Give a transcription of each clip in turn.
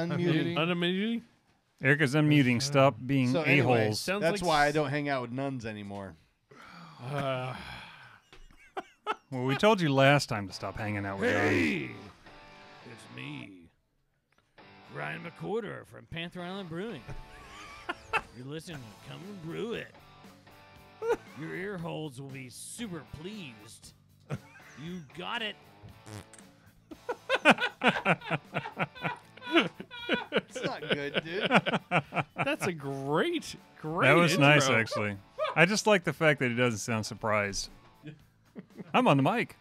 Unmuting. Eric is unmuting. Stop being So anyway, a-holes. that's why I don't hang out with nuns anymore. Well, we told you last time to stop hanging out with nuns. Hey, it's me, Ryan McWhorter from Panther Brewing. You're listening to Come and Brew It. Your ear holes will be super pleased. You got it. It's not good, dude. That's a great That was intro. nice, actually. I just like the fact that he doesn't sound surprised. I'm on the mic.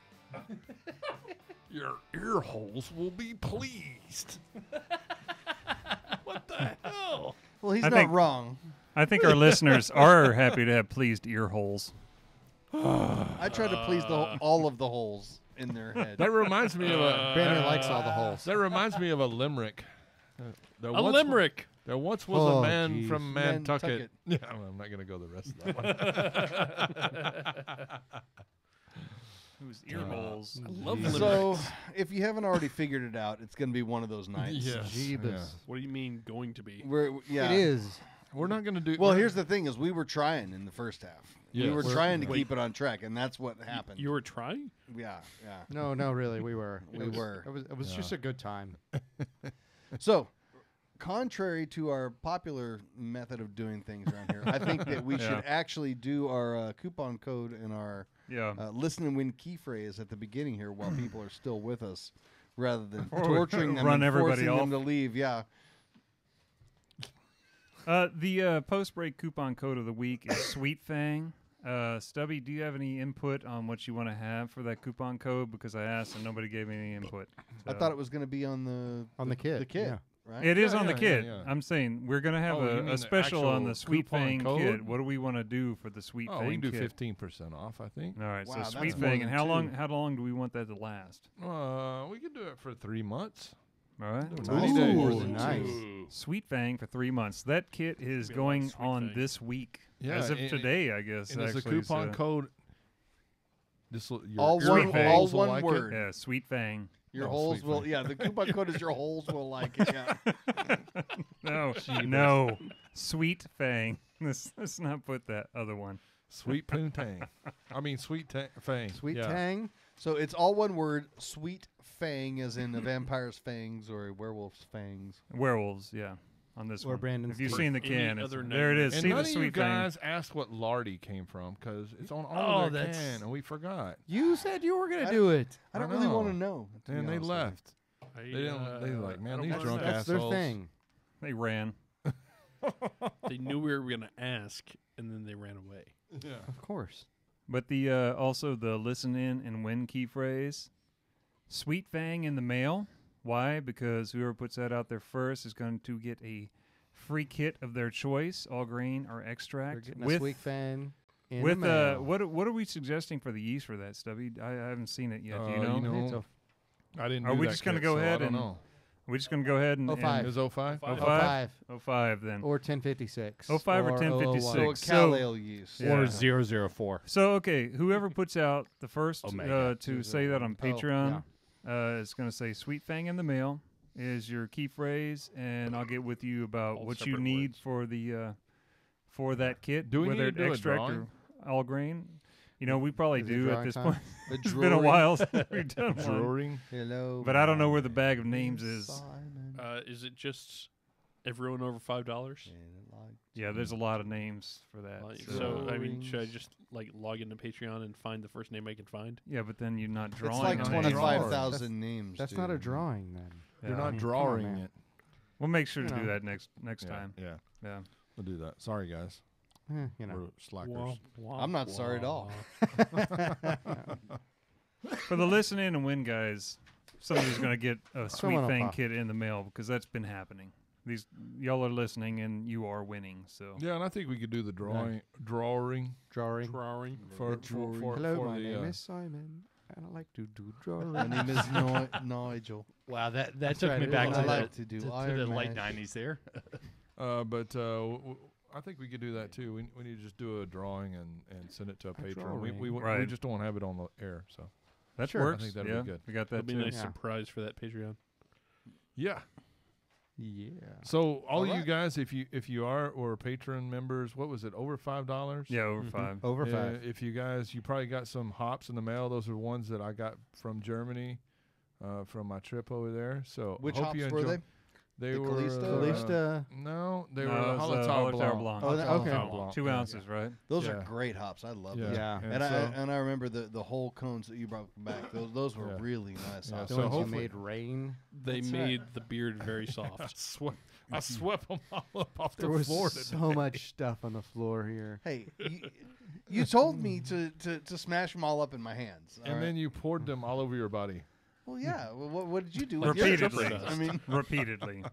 Your ear holes will be pleased. What the hell? Well, he's I not think- wrong. I think our listeners are happy to have pleased ear holes. I try to please all of the holes in their head. That reminds me of a. Brandon likes all the holes. That reminds me of a limerick. A limerick. There once was a man from Nantucket. Yeah, well, I'm not going to go the rest of that one. Whose ear holes? I love limericks. So, if you haven't already figured it out, it's going to be one of those nights. Yes. Jeebus. What do you mean going to be? Yeah. It is. We're not going to do. Well, here's the thing: is we were trying in the first half. We Yes. were trying to Wait. keep it on track, and that's what happened. You were trying? Yeah. No, really, we were. We were. It was just a good time. So, contrary to our popular method of doing things around here, I think that we should actually do our coupon code and our listen and win key phrase at the beginning here while people are still with us, rather than torturing them run and everybody forcing them off. to leave. Yeah. The post-break coupon code of the week is Sweet Fang. Stubby, do you have any input on what you want to have for that coupon code? Because I asked and nobody gave me any input. I thought it was going to be on the kit. The kit, Yeah. right? It is Yeah, on the yeah, kit. yeah. I'm saying we're going to have Oh, you mean a the special on the actual Sweet coupon Fang code? kit. What do we want to do for the Sweet Fang we can do kit? 15% off, I think. All right, Wow, so that's Sweet more Fang. than And how two. long do we want that to last? We can do it for 3 months. All right. 30 days. Ooh, nice. Sweet Fang for 3 months. That kit is Be a lot of going Sweet on Fang. this week. Yeah, As of and- today, I guess. And it's a actually, coupon so- code. All Sweet one, Fang. all holes will one like it. word. Yeah, Sweet Fang. Your No, holes Sweet will. Fang. Yeah, the coupon code is your holes will like it. Yeah. No. Sweet Fang. Let's not put that other one. Sweet Poontang. I mean, Fang. Sweet yeah. Tang. So it's all one word. Sweet Fang, as in a vampire's fangs or a werewolf's fangs. Werewolves, yeah. On this Or one. Brandon's If you've teeth. seen the Any can, it's, other there it is. And See none the of you Sweet Fang. guys asked what Lardy came from because it's on Oh, all of their that's- can, and we forgot. You said you were going I- to do it. I don't I really know. want to know. to be And they honest with you. left. They didn't. They like, man, these That's- drunk That's their assholes. thing. They ran. They knew we were going to ask, and then they ran away. Yeah. Of course. But the also the listen in and win key phrase, Sweet Fang in the mail. Why? Because whoever puts that out there first is going to get a free kit of their choice, all grain or They're extract. getting a With Sweet Fan in with the mail. what are we suggesting for the yeast for that, Stubby? I haven't seen it yet. Do you know? You know, It's a I didn't. Are do we that just gonna kit, go so ahead I don't and- know. We're just going to go ahead and 05. Is 05? 05? 05 05 then. or 1056. 05 or 001. 1056. So a cal ale yeast. Yeah. Or 004. So, okay, whoever puts out the first Omega. to say that on Oh, Patreon is going to say Sweet Fang in the mail is your key phrase, and I'll get with you about All what you separate need words. for that kit, Do we whether need to do a extract or drawing? all grain. You know, we probably Is it do at drawing this time? point. A It's been a while since we've done one. Drawing. Hello. But I don't know where the bag of names is. Simon. Is it just everyone over $5? Yeah, there's a lot of names for that. Like, so- so, I mean, should I just like log into Patreon and find the first name I can find? yeah, but then you're not It's drawing. like on it. 25,000 names. That's dude. not a drawing then. You're Yeah. not Come on, drawing man. it. We'll make sure to You do know. that next time. Yeah. Yeah. We'll do that. Sorry, guys. You know. We're slackers. I'm not sorry at all. For the listen in and win guys, somebody's going to get a Sweet Someone will Fang pop. kit in the mail because that's been happening. These y'all are listening and you are winning. So Yeah, and I think we could do the drawing Drawing. for Hello, for my the, name is Simon, and I like to do drawing. My name is Nigel. Wow, that That's took right, me it back is. to I the, like to do to Iron the Man. late 90s there. But I think we could do that too. We need to just do a drawing and send it to a patron. We drawing. we Right. just don't want to have it on the air. So that Sure. I works. think that'd yeah, be good. we got That'd that be a too. nice Yeah. surprise for that Patreon. yeah, Yeah. So all of you right. guys, if you are or patron members, what was it, over $5? Yeah, over 5. Over 5. If you guys, you probably got some hops in the mail. Those are ones that I got from Germany, from my trip over there. So Which hope hops you were enjoy. they? They The were Calista? Calista. No, they No, were it was, Hallertau Hallertau Blanc. Blanc. Oh, okay. Hallertau Blanc, 2 yeah. ounces, right? Those Yeah. are great hops. I love Yeah. those. Yeah. And I remember the whole cones that you brought back. Those were Yeah. really nice Yeah, hops. The so ones you hopefully- made rain. They That's made the beard very soft. I swept them all up off There the was floor today. so much stuff on the floor here. Hey, you told me to smash them all up in my hands. all And right? then you poured them all over your body. well, yeah. Well, what did you do? With Repeatedly. yours? I mean, Repeatedly.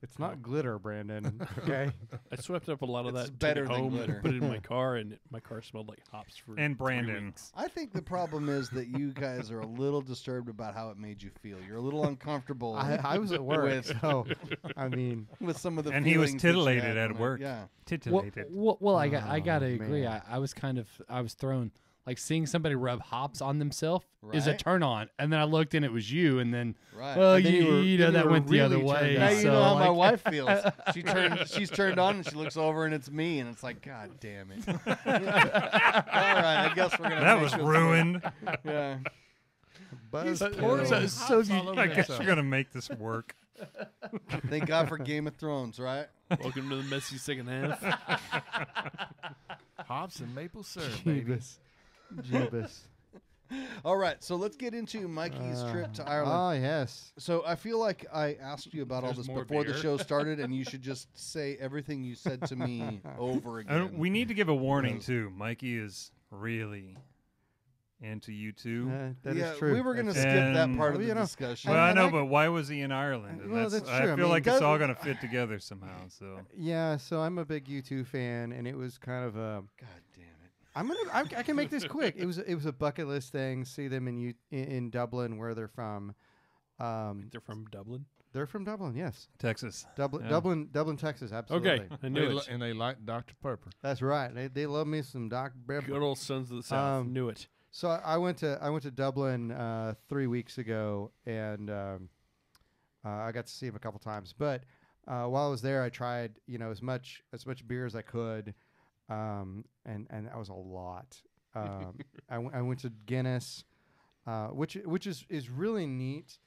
It's not glitter, Brandon. Okay. I swept up a lot of It's that, better took it than home, glitter. and put it in my car, and my car smelled like hops for And 3 Brandon. weeks. I think the problem is that you guys are a little disturbed about how it made you feel. You're a little uncomfortable I was at work, With- so I mean, with some of the And he was feelings that you titillated had at from it. work. Yeah. Titillated. I gotta Oh, agree. man. I was I was thrown. Like seeing somebody rub hops on themselves is a Right. turn on, and then I looked and it was you, and then Right. well, And then you were- you know then you that were went the other really turned way. on. Now Yeah, you so, know how my like, wife feels. She's turned on and she looks over and it's me and it's like, God damn it. All right, I guess we're gonna. That make was this ruined. work. Yeah. Buzz pouring Bill. hops all over I guess yourself. you're going to make this work. Thank God for Game of Thrones, right? Welcome to the messy second half. Hops and maple syrup, baby. Jeebus. Jeebus. All right, so let's get into Mikey's trip to Ireland. Oh, yes. So I feel like I asked you about all There's this more before the beer. show started, and you should just say everything you said to me over again. And we need to give a warning, too. Mikey is really into you, too. That is yeah, true. we were going to That's- skip that And- part of Well, the you know, discussion. Well, I and know, I- but why was he in Ireland? And Well, that's I true. I feel mean, like it's that- all going to fit together somehow. So Yeah, so I'm a big U2 fan, and it was kind of a. God damn it. I can make this quick. It was a bucket list thing. See them in Dublin, where they're from. They're from Dublin. They're from Dublin, yes. Texas. Dublin, Yeah. Dublin, Texas, absolutely. Okay, I knew it. And they like Dr. Pepper. That's right. They love me some Doc Pepper. Good old Sons of the South. Um, Knew it. So I went to Dublin 3 weeks ago, and I got to see him a couple times. But while I was there, I tried as much beer as I could, and that was a lot. I went to Guinness, which is really neat,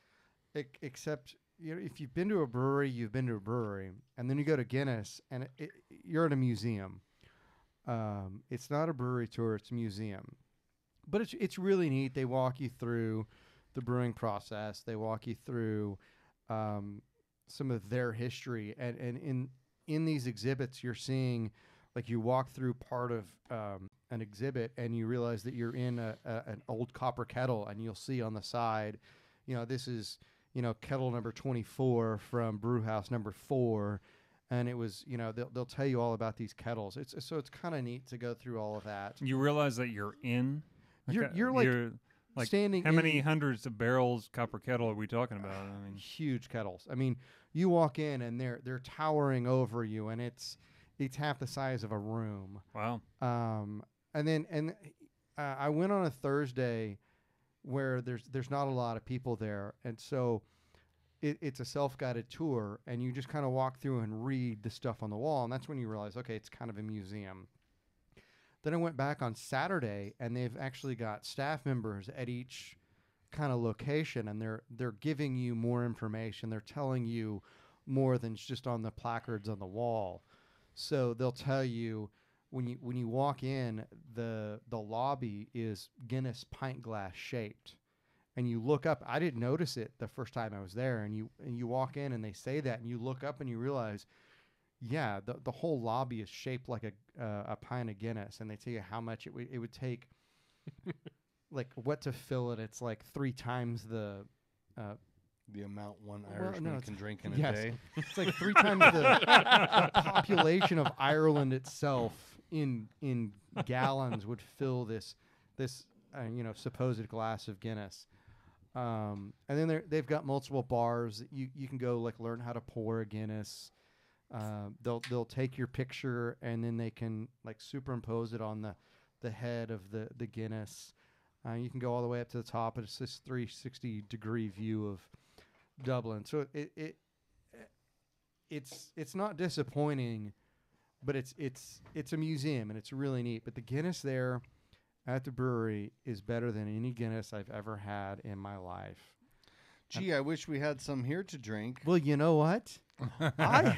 except if you've been to a brewery, you've been to a brewery, and then you go to Guinness, and you're in a museum. It's not a brewery tour; it's a museum. But it's really neat. They walk you through the brewing process. They walk you through some of their history. And in these exhibits, you're seeing, like, you walk through part of an exhibit and you realize that you're in an old copper kettle, and you'll see on the side, this is, kettle number 24 from brew house number 4. And it was, they'll tell you all about these kettles. It's kind of neat to go through all of that. You realize that you're in. You're like standing. How in many hundreds of barrels copper kettle are we talking about? I mean, huge kettles. I mean, you walk in and they're towering over you, and it's half the size of a room. wow. And I went on a Thursday where there's not a lot of people there, and so it's a self-guided tour, and you just kind of walk through and read the stuff on the wall, and that's when you realize, okay, it's kind of a museum. Then I went back on Saturday, and they've actually got staff members at each kind of location, and they're giving you more information. They're telling you more than just on the placards on the wall. So they'll tell you when you walk in, the lobby is Guinness pint glass shaped, and you look up. I didn't notice it the first time I was there, and you walk in and they say that, and you look up and you realize, yeah, the whole lobby is shaped like a pint of Guinness, and they tell you how much it would take, like what to fill it. It's like 3 times the amount one Well, Irishman no, can drink in a yes. day. It's like 3 times the population of Ireland itself in gallons would fill this supposed glass of Guinness. And then they've got multiple bars. You can go learn how to pour a Guinness. They'll take your picture and then they can superimpose it on the head of the Guinness. You can go all the way up to the top. It's this 360 degree view of Dublin. So it's not disappointing, but it's a museum and it's really neat. But the Guinness there at the brewery is better than any Guinness I've ever had in my life. Gee, I wish we had some here to drink. Well, you know what? I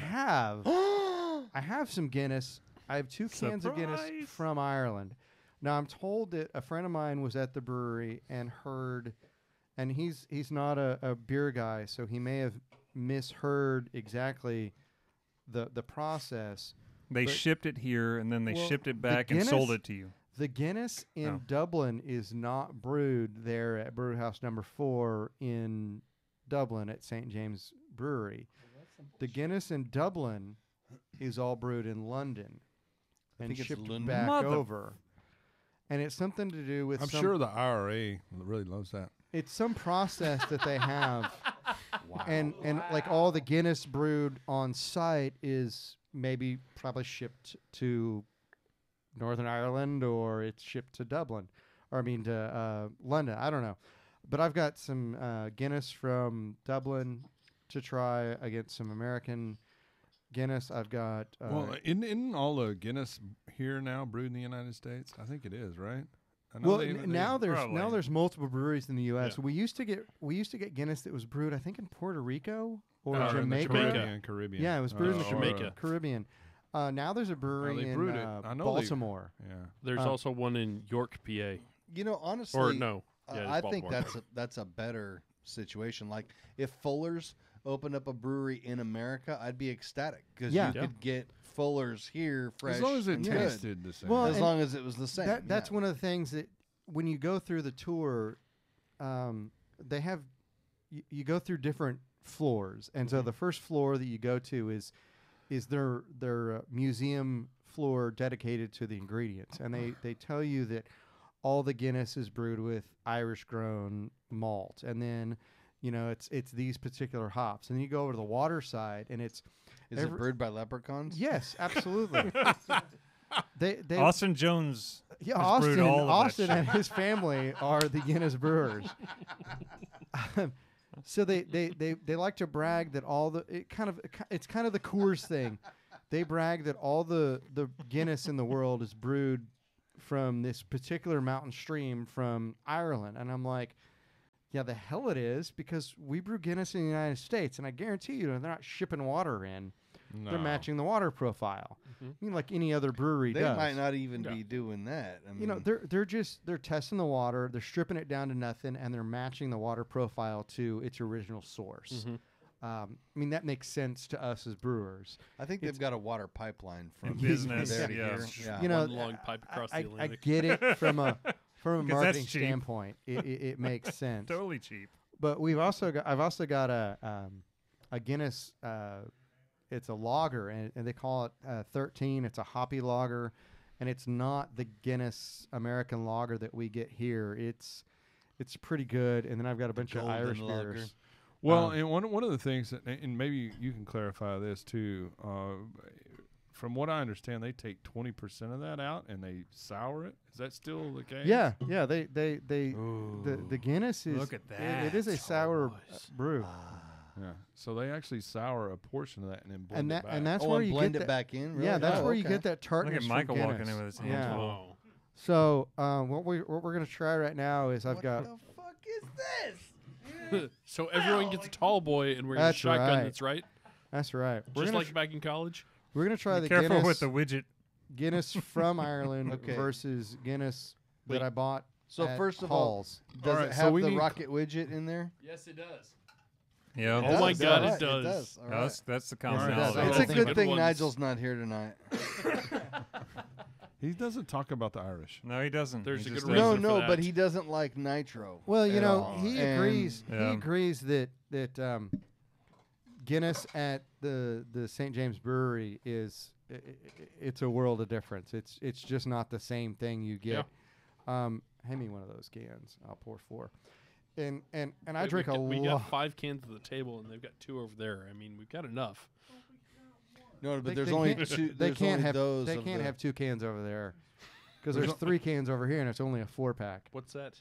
have some Guinness. I have 2 cans of Guinness from Ireland. Now, I'm told that a friend of mine was at the brewery and heard, and he's not a beer guy, so he may have misheard exactly the process. They shipped it here, and then they shipped it back and sold it to you. The Guinness in Dublin is not brewed there at Brewhouse Number 4 in Dublin at St. James Brewery. The Guinness in Dublin is all brewed in London and shipped back over. And it's something to do with I'm sure the IRA really loves that. It's some process that they have. Wow. And like all the Guinness brewed on site is probably shipped to Northern Ireland, or it's shipped to Dublin, or to London. I don't know, but I've got some Guinness from Dublin to try against some American Guinness. I've got isn't all the Guinness here now brewed in the United States? I think it is, right? Now there's multiple breweries in the U.S. Yeah. We used to get Guinness that was brewed, I think, in Puerto Rico or Jamaica. Caribbean. Yeah, it was brewed in Jamaica, Caribbean. Now there's a brewery in Baltimore. There's also one in York, PA. You know, honestly, or no, I think that's a better situation. Like if Fuller's opened up a brewery in America, I'd be ecstatic because you could get Fuller's here fresh. As long as it tasted the same. Well, as long as it was the same. That's one of the things that when you go through the tour, they have you go through different floors, and so the first floor that you go to is their museum floor dedicated to the ingredients, and they tell you that all the Guinness is brewed with Irish grown malt, and then it's these particular hops, and then you go over to the water side, and is it brewed by leprechauns? Yes, absolutely. they Austin Jones. Yeah, Austin and his family are the Guinness brewers. So they like to brag that it's kind of the Coors thing. They brag that all the Guinness in the world is brewed from this particular mountain stream from Ireland, and I'm like, yeah, the hell it is, because we brew Guinness in the United States, and I guarantee you, they're not shipping water in. No. They're matching the water profile. I mean, like any other brewery does. They might not even be doing that. I mean, they're testing the water, they're stripping it down to nothing, and they're matching the water profile to its original source. I mean, that makes sense to us as brewers. I think they've got a water pipeline from business there to here. Yeah. One long pipe across the Atlantic. I get it from a marketing standpoint. It makes sense. Totally cheap. But I've also got a Guinness. It's a lager, and they call it 13. It's a hoppy lager, and it's not the Guinness American lager that we get here. It's pretty good. And then I've got a bunch of Irish beers. Well, and one of the things that, and maybe you can clarify this too. From what I understand, they take 20% of that out and they sour it. Is that still the case? Yeah. The Guinness is. Look at that. It is a sour brew. Yeah. So they actually sour a portion of that and then blend it back. And that's where you blend get it back in. Really? Yeah, that's where you get that tartness. Look at Michael from walking Guinness. in with his hands. Yeah. Whoa. So what we're gonna try right now is What the fuck is this? So everyone gets a tall boy, and we're gonna That's shotgun. right. That's right. That's right. We're Just gonna like back in college. we're gonna try Be the careful Guinness with the widget. Guinness from Ireland Okay. versus Guinness Wait. that I bought. So at first of all, Hall's. does Alright, it so have we the need- rocket widget in there? Yes, it does. Yeah. Oh my God, All it right, does. All No, right. that's the It commonality. does. I It's don't a think good good thing ones- Nigel's not here tonight. He doesn't talk about the Irish. No, he doesn't. There's He a just good doesn't. reason for that. But he doesn't like nitro. Well, you at know, all. he And agrees. Yeah. He agrees that Guinness at the St. James Brewery it's a world of difference. It's just not the same thing you get. Hand me one of those cans. I'll pour 4. And I drink a We lot. got 5 cans at the table, and they've got 2 over there. I mean, we've got enough. No, but They- there's they only can't- two. They There's can't only have those. they of can't the- have 2 cans over there because there's 3 cans over here, and it's only a 4-pack. What's that?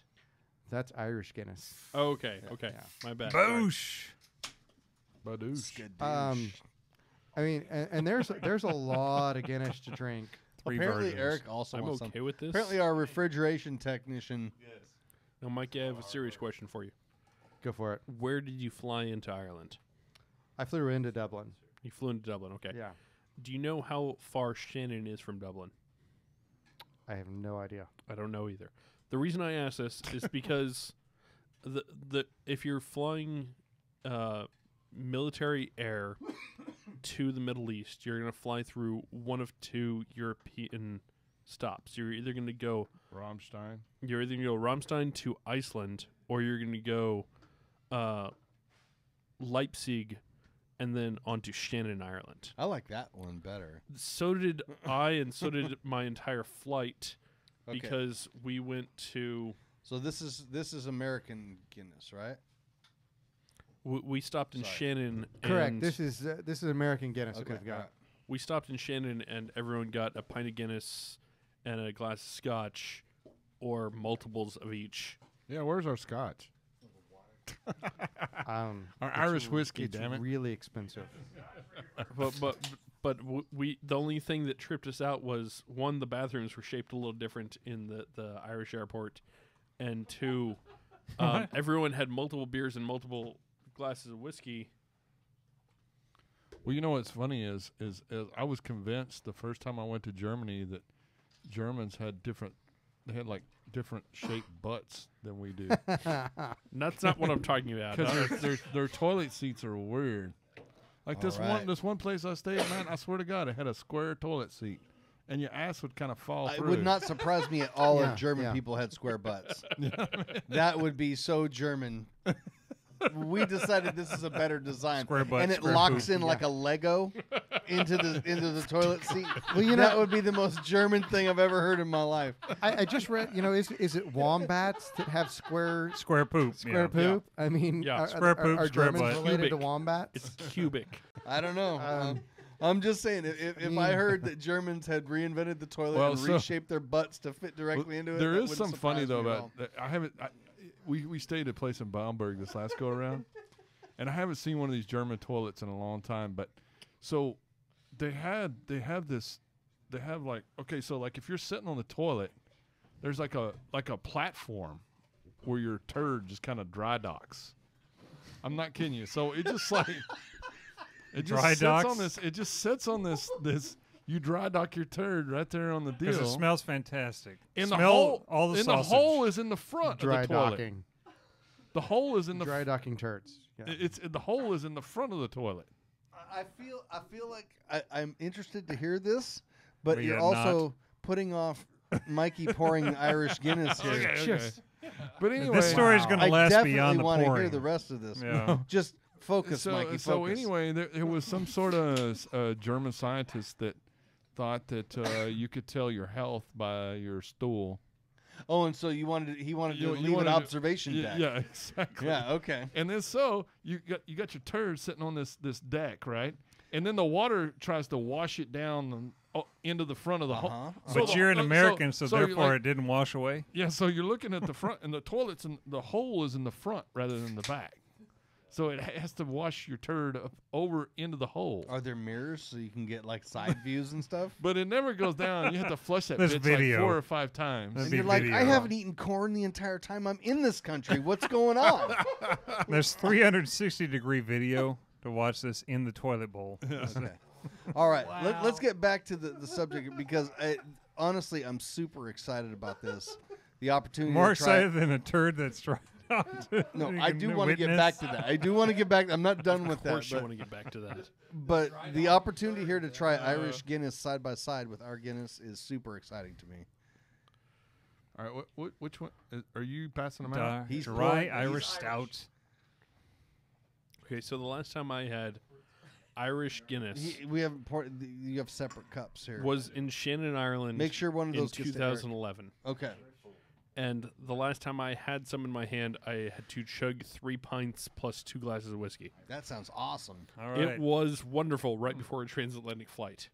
That's Irish Guinness. Oh, okay, okay. yeah. My bad. Boosh. Badoosh. Skadoosh. I mean, and there's a lot of Guinness to drink. Apparently, versions. Eric also I'm wants okay some. with this. Apparently, our refrigeration technician. Now, Mike, I have a serious question for you. Go for it. Where did you fly into Ireland? I flew into Dublin. You flew into Dublin, okay. Yeah. Do you know how far Shannon is from Dublin? I have no idea. I don't know either. The reason I ask this is because the if you're flying military air to the Middle East, you're going to fly through one of two European stops. You're either going to go Rammstein. You're either going to go Rammstein to Iceland, or you're going to go Leipzig and then on to Shannon, Ireland. I like that one better. So did I, and so did my entire flight, Okay. because we went to. So this is American Guinness, right? We stopped in Sorry. Shannon. Correct. And This is American Guinness that Okay. we've got. alright. we stopped in Shannon, and everyone got a pint of Guinness and a glass of Scotch, or multiples of each. Yeah, where's our Scotch? Our It's Irish whiskey, It's damn it. really expensive. But we the only thing that tripped us out was, one, the bathrooms were shaped a little different in the Irish airport, and two, everyone had multiple beers and multiple glasses of whiskey. Well, you know what's funny is I was convinced the first time I went to Germany that Germans had different shaped butts than we do. And that's not what I'm talking about. Because their toilet seats are weird. Like this Alright. one place I stayed, man, I swear to God, it had a square toilet seat, and your ass would kind of fall It through. would not surprise me at all Yeah, if German yeah. people had square butts. That would be so German. We decided this is a better design, Square butt, and it square locks poop. in like a Lego into the toilet seat. Well, you that know, would be the most German thing I've ever heard in my life. I just read. You know, is it wombats that have square poop. square yeah. poop? I mean, Yeah. are Square poop, square Germans butt. related to Cubic. wombats? It's cubic. I don't know. I'm just saying, if I heard that Germans had reinvented the toilet Well, and so- reshaped their butts to fit directly into it, There that is wouldn't some funny surprise though me at about all. that. I haven't. We stayed at a place in Bamberg this last go around, and I haven't seen one of these German toilets in a long time. But so they have like, okay, so like if you're sitting on the toilet, there's like a platform where your turd just kind of dry docks. I'm not kidding you. So it just like it just Dry sits docks? on this. It just sits on this. You dry dock your turd right there on the deal. Because it smells fantastic. In the Smell hole, all the in sausage. the hole is in the front Dry of the toilet. docking. The hole is in the Dry docking turds. Yeah. it's the hole is in the front of the toilet. I feel like I'm interested to hear this, but But you're yet also putting off Mikey pouring Irish Guinness here. Okay. Just But anyway, This story's going to I last definitely beyond the want to hear pouring. the rest of this. Yeah. Just focus, Mikey. so Focus. anyway, there was some sort of German scientist that thought that you could tell your health by your stool. Oh, and so he wanted to You leave wanted an to- observation deck. Yeah, exactly. Yeah. Okay. And then so you got your turd sitting on this deck, right? And then the water tries to wash it down into the front of the hole. Uh-huh. But you're an American, so you're therefore like- it didn't wash away. Yeah, so you're looking at the front, and the toilet's in the hole is in the front rather than the back. So it has to wash your turd up over into the hole. Are there mirrors so you can get like side views and stuff? But it never goes down. You have to flush that This bitch video. like 4 or 5 times. That'd And be you're like, video. I haven't eaten corn the entire time I'm in this country. What's going on? There's 360-degree video to watch this in the toilet bowl. Okay. All right. Let's get back to the subject because honestly, I'm super excited about this. The opportunity More to try excited than a turd that's tried out. No, You I can do want to get witness. back to that. I do want to get back. I'm not done with Of that. course, you But, want to get back to that. but the opportunity here to try Irish Guinness side by side with our Guinness is super exciting to me. All right, which one are you passing them out? He's Dry pouring- Irish he's- stout. Okay, so the last time I had Irish Guinness We have you have separate cups here. was in Shannon, Ireland. Make sure one of in those gets to Eric. 2011. Okay. And the last time I had some in my hand, I had to chug 3 pints plus 2 glasses of whiskey. That sounds awesome. All right. It was wonderful right before a transatlantic flight.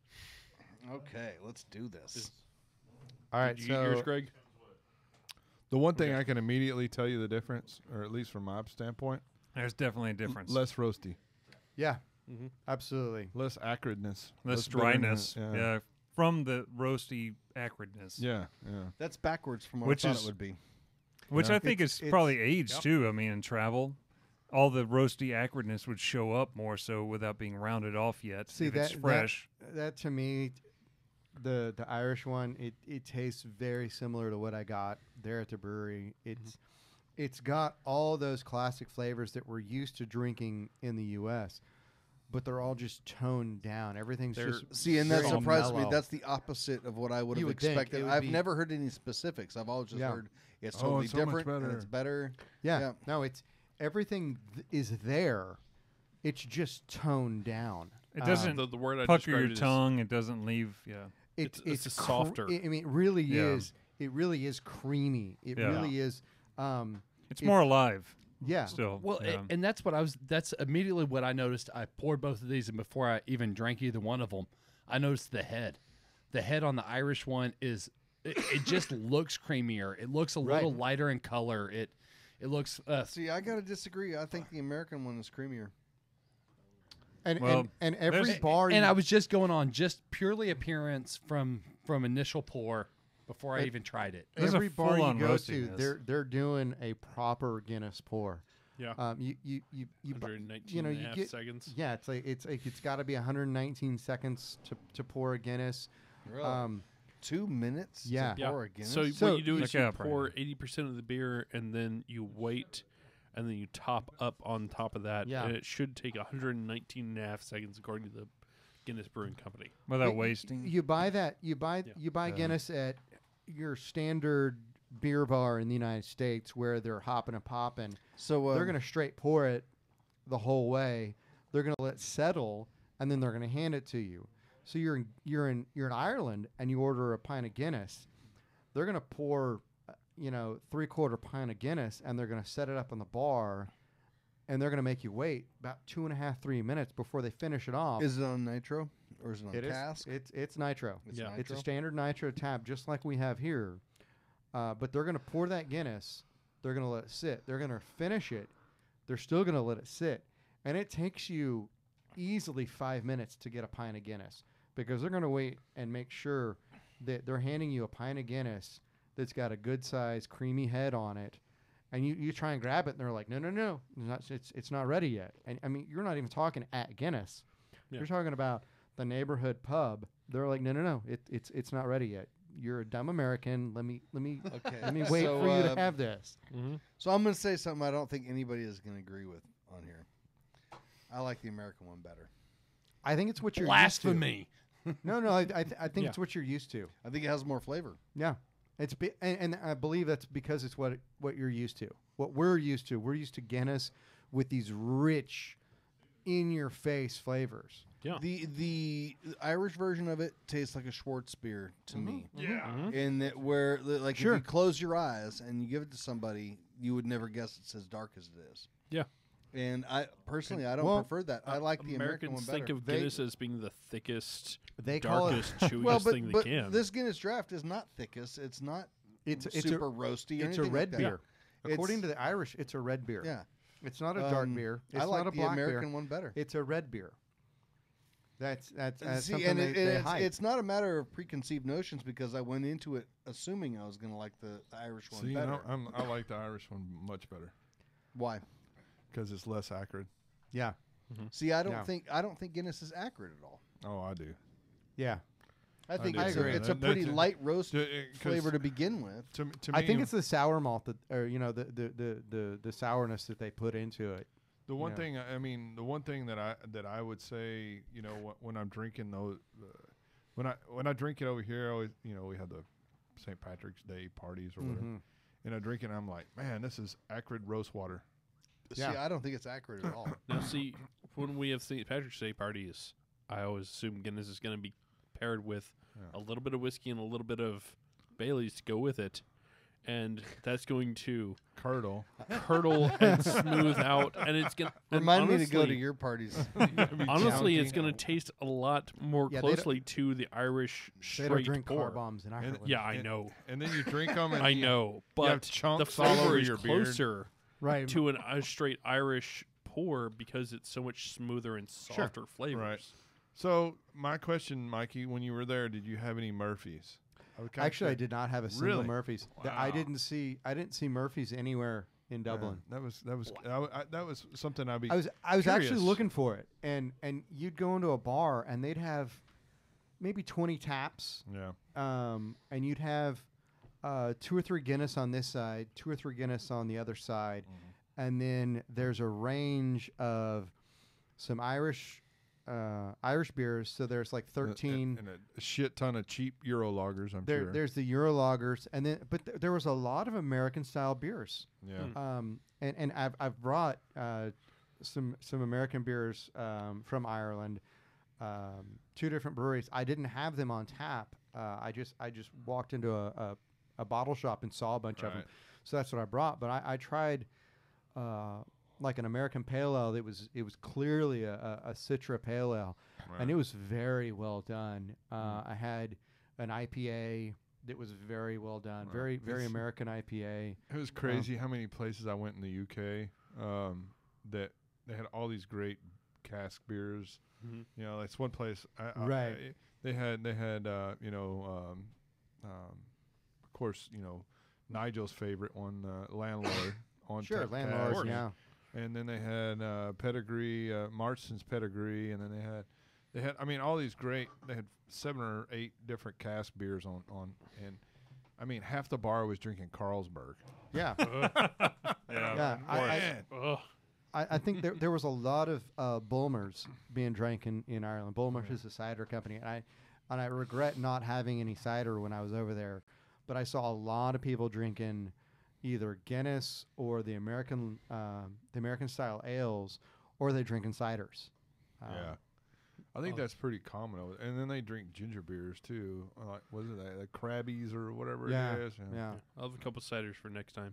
Okay, let's do this. all right. Did you get yours, So Greg? The one thing I can immediately tell you the difference, or at least from my standpoint, There's definitely a difference. less roasty. yeah, Absolutely. Less acridness. Less bitterness, dryness. Yeah. From the roasty acridness. Yeah. That's backwards from what Which I thought is- it would be. Which Yeah. I think is probably age too. I mean, in travel, all the roasty acridness would show up more so without being rounded off yet. See, if it's that- fresh. That to me, the Irish one, it tastes very similar to what I got there at the brewery. It's got all those classic flavors that we're used to drinking in the U.S., but they're all just toned down. Everything's just See, and that very surprised me. mellow. That's the opposite of what I would You have would think expected. it would I've be- never heard any specifics. I've always just Yeah. heard it's Oh, totally it's so much different and better. it's better. Yeah. No, it's everything is there. It's just toned down. It doesn't The word I pucker your described is tongue. It doesn't leave. Yeah. It's a softer. I mean, it really Yeah. is. It really is creamy. It Yeah. really is. It's more alive. Yeah. Still. Well, yeah. and that's what that's immediately what I noticed. I poured both of these, and before I even drank either one of them, I noticed the head. The head on the Irish one it just looks creamier. It looks a little lighter in color. It looks. See, I gotta disagree. I think the American one is creamier. And Well, and every there's- bar. and I was just going on just purely appearance from initial pour before I even tried it. There's a every bar you full-on go to, roastiness. they're doing a proper Guinness pour. Yeah. You 119 know, and a you half get- seconds. Yeah, it's got to be 119 seconds to pour a Guinness. Really? 2 minutes yeah. to Yeah. pour a Guinness? So, So- what you do is Look you up pour right 80% of the beer, and then you wait, and then you top up on top of that. Yeah. And it should take 119 and a half seconds, according to the Guinness Brewing Company. Without Y- wasting. You buy that. You buy Guinness at your standard beer bar in the United States where they're hopping and popping. So They're gonna straight pour it the whole way. They're gonna let it settle, and then they're gonna hand it to you. So you're in Ireland and you order a pint of Guinness. They're gonna pour, 3/4 pint of Guinness, and they're gonna set it up on the bar, and they're gonna make you wait about 2.5, 3 minutes before they finish it off. Is it on nitro or is it on It is. cask? It's nitro. It's Yeah. It's a nitro? standard nitro tab, just like we have here. But they're gonna pour that Guinness. They're gonna let it sit. They're gonna finish it. They're still gonna let it sit, and it takes you easily 5 minutes to get a pint of Guinness because they're gonna wait and make sure that they're handing you a pint of Guinness that's got a good size creamy head on it, and you try and grab it, and they're like, no, it's not ready yet. And I mean, you're not even talking at Guinness. Yeah. You're talking about the neighborhood pub. They're like, no, it's not ready yet. You're a dumb American. Let me Okay. let me wait So, for you to have this. Mm-hmm. So I'm going to say something I don't think anybody is going to agree with on here. I like the American one better. I think it's what you're Blasphemy. used to. No, I think Yeah. it's what you're used to. I think it has more flavor. Yeah, and I believe that's because it's what you're used to. What we're used to. We're used to Guinness with these rich, in your face flavors. Yeah. The Irish version of it tastes like a Schwartz beer to me. Mhm. In that where like Sure. if you close your eyes and you give it to somebody, you would never guess it's as dark as it is. Yeah. And I personally I don't Well, prefer that. I like the American one Americans better. think of They- Guinness as being the thickest, They call it. darkest, chewiest well, thing they but can. this Guinness Draft is not thickest. It's not It's super a roasty. Or it's a anything red like that. beer. According It's- to the Irish, it's a red beer. Yeah. It's not a dark beer. It's I like not a the black American beer. one better. It's a red beer. That's See, something and they hype. it's not a matter of preconceived notions because I went into it assuming I was going to like the Irish one See, better. I like the Irish one much better Why? because it's less acrid. Yeah, See, I don't Yeah. think Guinness is accurate at all. Oh, I do. yeah. I think do it's, agree. it's a That- pretty that's- light roast To- 'cause flavor to begin with. To me, I think it's the sour malt that, or the sourness that they put into it. the one yeah. thing. I mean, the one thing that I would say, when I'm drinking those, when I drink it over here, I always, we have the St. Patrick's Day parties or whatever, Mhm. and I drink it, and I'm like, man, this is acrid roast water. Yeah. See, I don't think it's accurate at all. Now, see, when we have St. Patrick's Day parties, I always assume Guinness is going to be paired with a little bit of whiskey and a little bit of Bailey's to go with it, and that's going to Curdle. curdle and smooth out, and it's going to Remind me to go to your parties. Honestly, it's chunking. going to taste a lot more Yeah, they don't- closely to the Irish They don't straight drink pour. car bombs in Ireland. Yeah, I And- know. And then you drink them, and I you- know, you have but the chunks all flavor over is your beard. closer right. to a straight Irish pour pour because it's so much smoother and softer flavors. Right. So my question, Mikey, when you were there, did you have any Murphys? Actually, I did not have a single Really? Murphy's. Wow. I didn't see Murphy's anywhere in Dublin. That was something I'd be. I was curious. actually looking for it, and you'd go into a bar and they'd have maybe 20 taps. Yeah. And you'd have 2 or 3 Guinness on this side, 2 or 3 Guinness on the other side, and then there's a range of some Irish beers. So there's like 13 and a shit ton of cheap Euro lagers. I'm sure. There's the Euro lagers, and then there was a lot of American style beers. Yeah. And I've brought some American beers from Ireland, 2 different breweries. I didn't have them on tap. I just walked into a bottle shop and saw a bunch of them, so that's what I brought. But I tried like an American pale ale. It was clearly a Citra pale ale, and it was very well done. I had an IPA that was very well done, very American IPA. It was crazy how many places I went in the UK that they had all these great cask beers. Mm-hmm. You know, that's one place. They had of course, Nigel's favorite one, Landlord on Sure, tap Landlords, cask. yeah. And then they had Pedigree, Marston's Pedigree, and then they had I mean all these great. They had 7 or 8 different cask beers on, and I mean half the bar was drinking Carlsberg. Yeah. Yeah. I think there was a lot of Bulmers being drank in Ireland. Bulmers is a cider company, and I regret not having any cider when I was over there, but I saw a lot of people drinking either Guinness or the American style ales, or they drinking ciders. Yeah, I think that's pretty common. And then they drink ginger beers too. Like what is it, like Krabbies or whatever it is. Yeah. I'll have a couple ciders for next time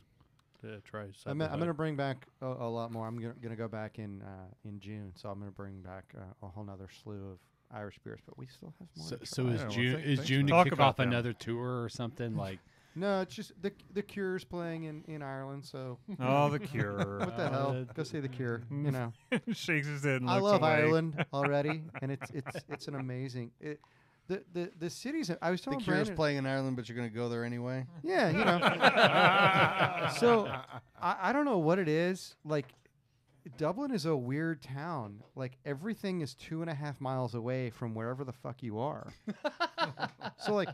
to try. I'm going to bring back a lot more. I'm going to go back in June, so I'm going to bring back a whole nother slew of Irish beers. But we still have more. So is June thanks to Talk kick about off them. another tour or something like? No, it's just the Cure's playing in Ireland. So Oh, the Cure. what the hell? Go see the Cure. You know, Shakes his head and I looks love away. Ireland already, and it's an amazing. The cities. I was The telling Cure's Brandon. playing in Ireland, but you're going to go there anyway. Yeah, you know. So I don't know what it is. Like, Dublin is a weird town. Like, everything is 2.5 miles away from wherever the fuck you are. So like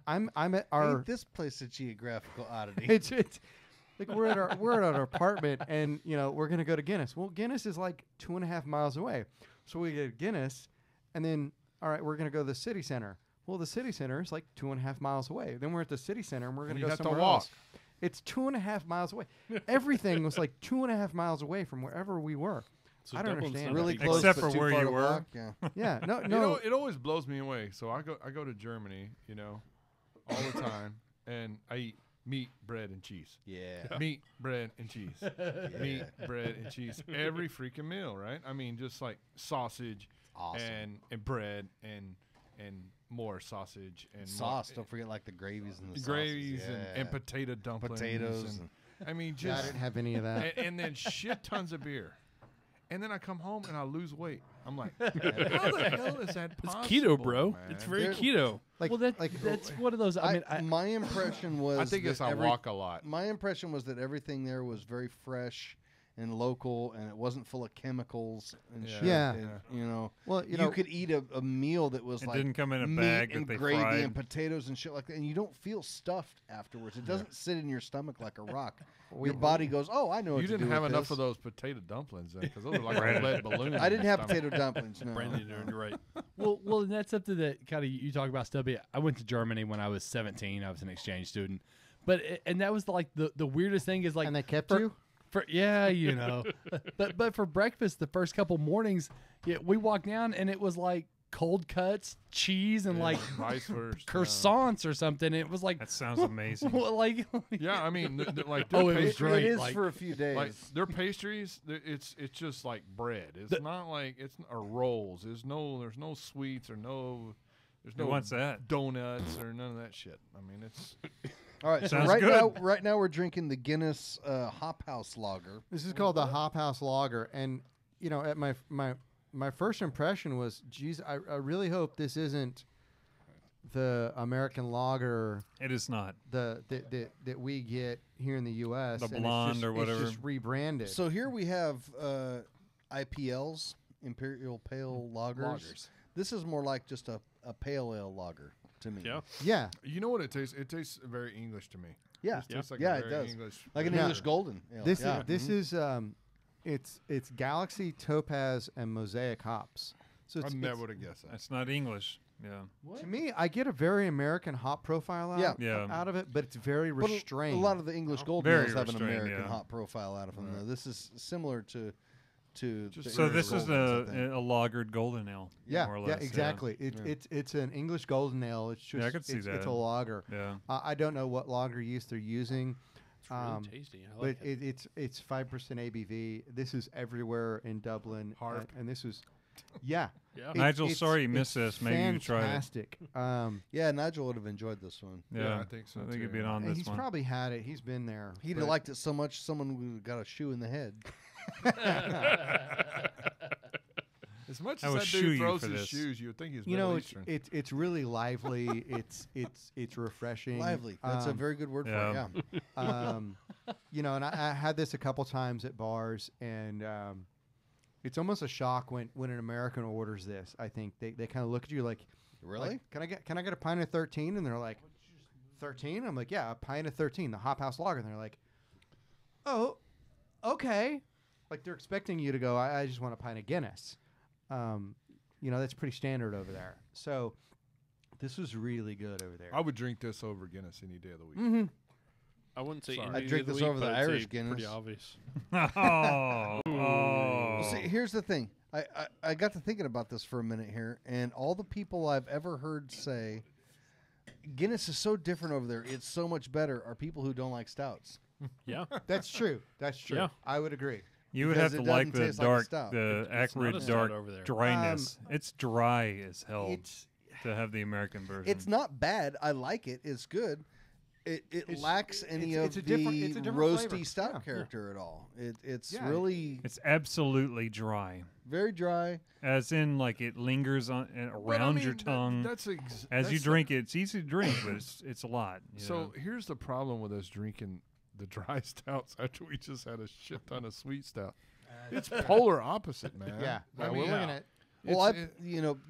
I'm at our. Ain't this place a geographical oddity? It's like we're at our apartment, and we're gonna go to Guinness. Well, Guinness is like 2.5 miles away, so we get Guinness, and then all right, we're gonna go to the city center. Well, the city center is like 2.5 miles away. Then we're at the city center, and we're gonna You go have to somewhere walk. else. It's 2.5 miles away. Everything was like 2.5 miles away from wherever we were. So I don't Dublin's understand. not Really big. close, Except but for too where far you to were. walk, Yeah. Yeah, no. It always blows me away. So I go to Germany, all the time, and I eat meat, bread, and cheese. Yeah. Meat, bread, and cheese. Meat, bread, and cheese. Every freaking meal, right? I mean, just like sausage Awesome. and bread and more sausage and Sauce. more, Don't forget like the gravies and the gravies sauces. and potato dumplings. Potatoes. And, I mean, Yeah, I just didn't have any of that. and then shit tons of beer. And then I come home and I lose weight. I'm like, how the hell is that It's possible? keto, bro. Man? It's very There- keto. Like, Well, that's one of those. My impression was. I think that it's I walk a lot. My impression was that everything there was very fresh and local, and it wasn't full of chemicals and shit. Yeah. And, well, you could eat a meal that was It like didn't come in a meat bag that and they gravy fried. and potatoes and shit like that, and you don't feel stuffed afterwards. It doesn't sit in your stomach like a rock. Your body goes, "Oh, I know." You what to didn't do have with enough this. of those potato dumplings then, because those were like a lead balloon. I didn't have stomach. potato dumplings. No. Brandon, you're right. well, and that's something that kind of you talk about, Stubby. I went to Germany when I was 17. I was an exchange student, and that was like the weirdest thing is like, and they kept for- you. but for breakfast the first couple mornings, we walked down and it was like cold cuts, cheese, and like rice first, croissants or something. It was like That sounds amazing. like Yeah, I mean, like their Oh, it was pastries, great. It is like- for a few days. like their pastries. It's just like bread. It's not like or rolls. There's no sweets or no. There's Who no wants that? donuts or none of that shit. I mean, it's All right, so Sounds right now we're drinking the Guinness Hop House Lager. This is called the Hop House Lager, and you know, at my first impression was, geez, I really hope this isn't the American lager. It is not. That we get here in the U.S. The and blonde or whatever. It's just rebranded. So here we have IPLs, Imperial Pale Lagers. This is more like just a pale ale lager to me. Yeah. Yeah. You know what it tastes? It tastes very English to me. Yeah. It tastes like Yeah, a it very does. English, Like an Yeah. English golden ale. This yeah. is it's Galaxy, Topaz, and Mosaic hops. So I it's, never would have guessed that. It's not English. Yeah. to me, I get a very American hop profile out of it, but it's very But restrained. a lot of the English golden Very ales have an restrained, American yeah. hot profile out of them. Though. This is similar to Just the So English this is goldens, I think. a lagered golden ale. yeah, more or yeah, less, exactly. Yeah. It's an English golden ale. It's just Yeah, I could see it's that. a lager. Yeah. I don't know what lager yeast they're using. It's really tasty. I But like it. it's 5% ABV. This is everywhere in Dublin, Harp. and this was, yeah. Yeah. Nigel, sorry you missed it's this. Maybe you try it. fantastic. Yeah, Nigel would have enjoyed this one. Yeah, I think so, I think too, it'd be yeah. on and this he's one. probably had it. He's been there. He'd but- have liked it so much, someone would have got a shoe in the head. As much I as would that shoe dude you throws for his this. shoes, you would think he's You Middle know, Eastern. it's really lively. it's refreshing. Lively. That's a very good word yeah. for it. Yeah. You know, and I had this a couple times at bars, and it's almost a shock when an American orders this. I think they kind of look at you like, Really? like, can I get a pint of 13? And they're like, 13? I'm like, yeah, a pint of 13, the Hop House Lager. And they're like, oh, okay. Like they're expecting you to go, I just want a pint of Guinness. You know, that's pretty standard over there. So this was really good over there. I would drink this over Guinness any day of the week. Mm-hmm. I wouldn't say Sorry. any I'd day drink of the this week, over the but I'd say Irish Guinness. Pretty obvious. oh. Well, see, here's the thing. I got to thinking about this for a minute here, and all the people I've ever heard say Guinness is so different over there, it's so much better, are people who don't like stouts. Yeah. That's true. That's true. Yeah. I would agree. You would Because have it to like doesn't the taste like a dark, stout. the It's not acrid a stout dark over there. dryness. It's dry as hell It's to have the American version. it's not bad. I like it. It's good. It lacks any it's of a different- the it's a different roasty flavor. stout Yeah. character at all. It's Yeah. really It's absolutely dry, very dry. as in like it lingers on But, I around mean, your tongue That's as you drink it. It's easy to drink, but it's a lot. you So know? here's the problem with us drinking the dry stouts after we just had a shit ton of sweet stout. It's polar opposite, man. Yeah. I we're mean, looking at. Well, it's-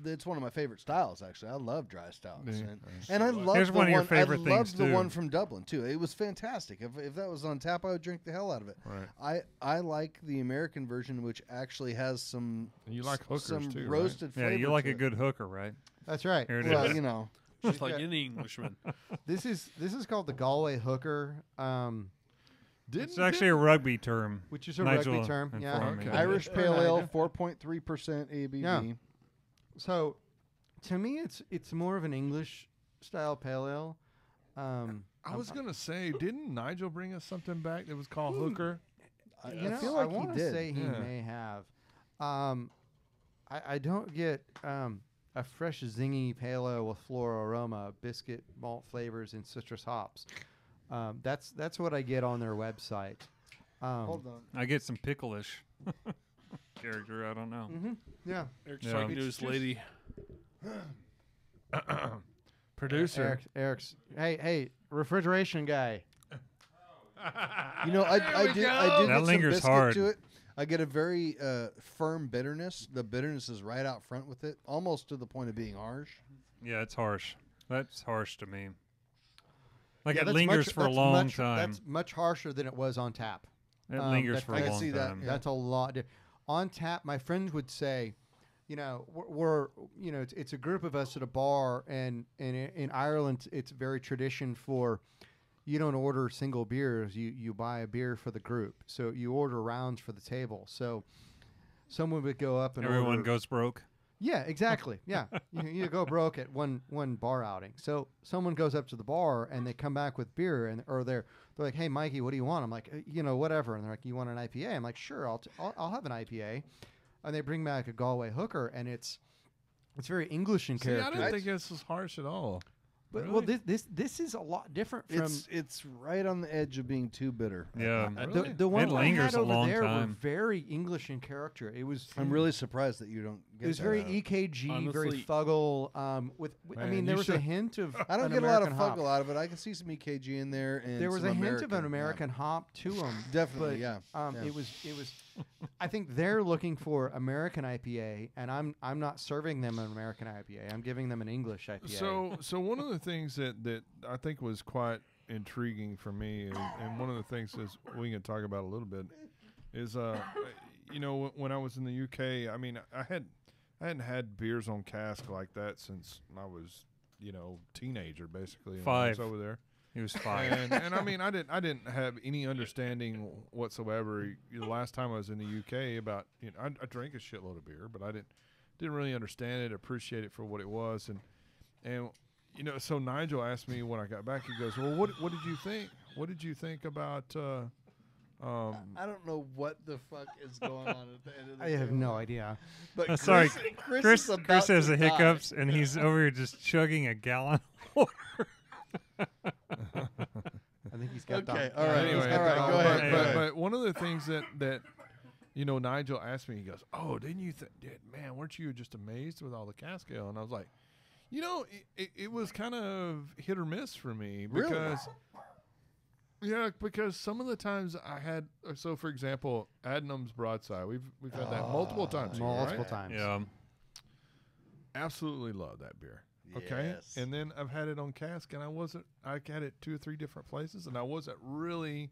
it's one of my favorite styles. Actually, I love dry stouts, Yeah. and I love Here's the one of your I favorite loved things, the too. one from Dublin too. It was fantastic. If that was on tap, I would drink the hell out of it. Right. I like the American version, which actually has some And you like hookers some too, right? roasted yeah, flavor. you like to a it. good hooker, right? That's right. Here it Well, is. you know, Just like any Englishman. This is called the Galway hooker, It's actually a rugby term. which is a Nigel rugby term. Yeah. informed me. Okay. Irish Yeah. Pale Ale, Yeah. 4.3% ABV. Yeah. So, to me, it's more of an English style pale ale. I was gonna say, didn't Nigel bring us something back that was called hooker? I, You know, I feel like I he want to did. say he Yeah. may have. I don't get a fresh zingy pale ale with floral aroma, biscuit, malt flavors, and citrus hops. That's what I get on their website. Hold on. I get some picklish character. I don't know. Yeah. Eric's Yeah. talking to his lady. Producer. Eric's. Hey, refrigeration guy. You know, I do That get some lingers biscuit hard. to it. I get a very firm bitterness. The bitterness is right out front with it, almost to the point of being harsh. Yeah, it's harsh. That's harsh to me. Like Yeah, it that's lingers much- for a that's long much- time. That's much harsher than it was on tap. It lingers for I a can long see that, time. yeah. That's a lot. On tap, my friends would say, you know, we're you know, it's a group of us at a bar, and in Ireland, it's very tradition for, you don't order single beers, you buy a beer for the group. So you order rounds for the table. So someone would go up and Everyone order, goes broke. Yeah, exactly. Yeah, you go broke at one bar outing. So someone goes up to the bar and they come back with beer, or they're like, "Hey, Mikey, what do you want?" I'm like, "You know, whatever." And they're like, "You want an IPA?" I'm like, "Sure, I'll have an IPA." And they bring back a Galway hooker, and it's very English in See, I character. don't think this was harsh at all. But well, this is a lot different from. It's right on the edge of being too bitter. Yeah. The ones I lingers had a over long there were time. very English in character. It was. I'm really surprised that you don't get It was that very out. EKG, very Honestly- thuggle. I Man, mean, you there was a should- hint of. I don't an get a lot of American hop. fuggle out of it. I can see some EKG in there, and There was some a hint of an yeah. American hop to them. Definitely, but, yeah. Yeah. It was. I think they're looking for American IPA, and I'm not serving them an American IPA. I'm giving them an English IPA. So one of the things that I think was quite intriguing for me, and one of the things is we can talk about a little bit, is when I was in the UK, I mean I hadn't had beers on cask like that since I was teenager basically. When I was 5. over there. He was 5. And I mean, I didn't have any understanding whatsoever. The last time I was in the UK, about I drank a shitload of beer, but I didn't really understand it, appreciate it for what it was, and so Nigel asked me when I got back. He goes, "Well, what did you think? What did you think about?" I don't know what the fuck is going on at the end of the I have table. no idea. But Sorry, Chris is about Chris has to the die. hiccups, and he's over here just chugging a gallon of water. I think he's got. Okay, that. all right, Anyway, all right, go ahead. Anyway. But one of the things that Nigel asked me, he goes, "Oh, didn't you man, weren't you just amazed with all the cask ale?" And I was like, it was kind of hit or miss for me Really? because some of the times I had, so for example, Adnam's Broadside, we've had that multiple times, here, Multiple right? times. Yeah. Absolutely love that beer. Okay, Yes. and then I've had it on cask, and I had it 2 or 3 different places, and I wasn't really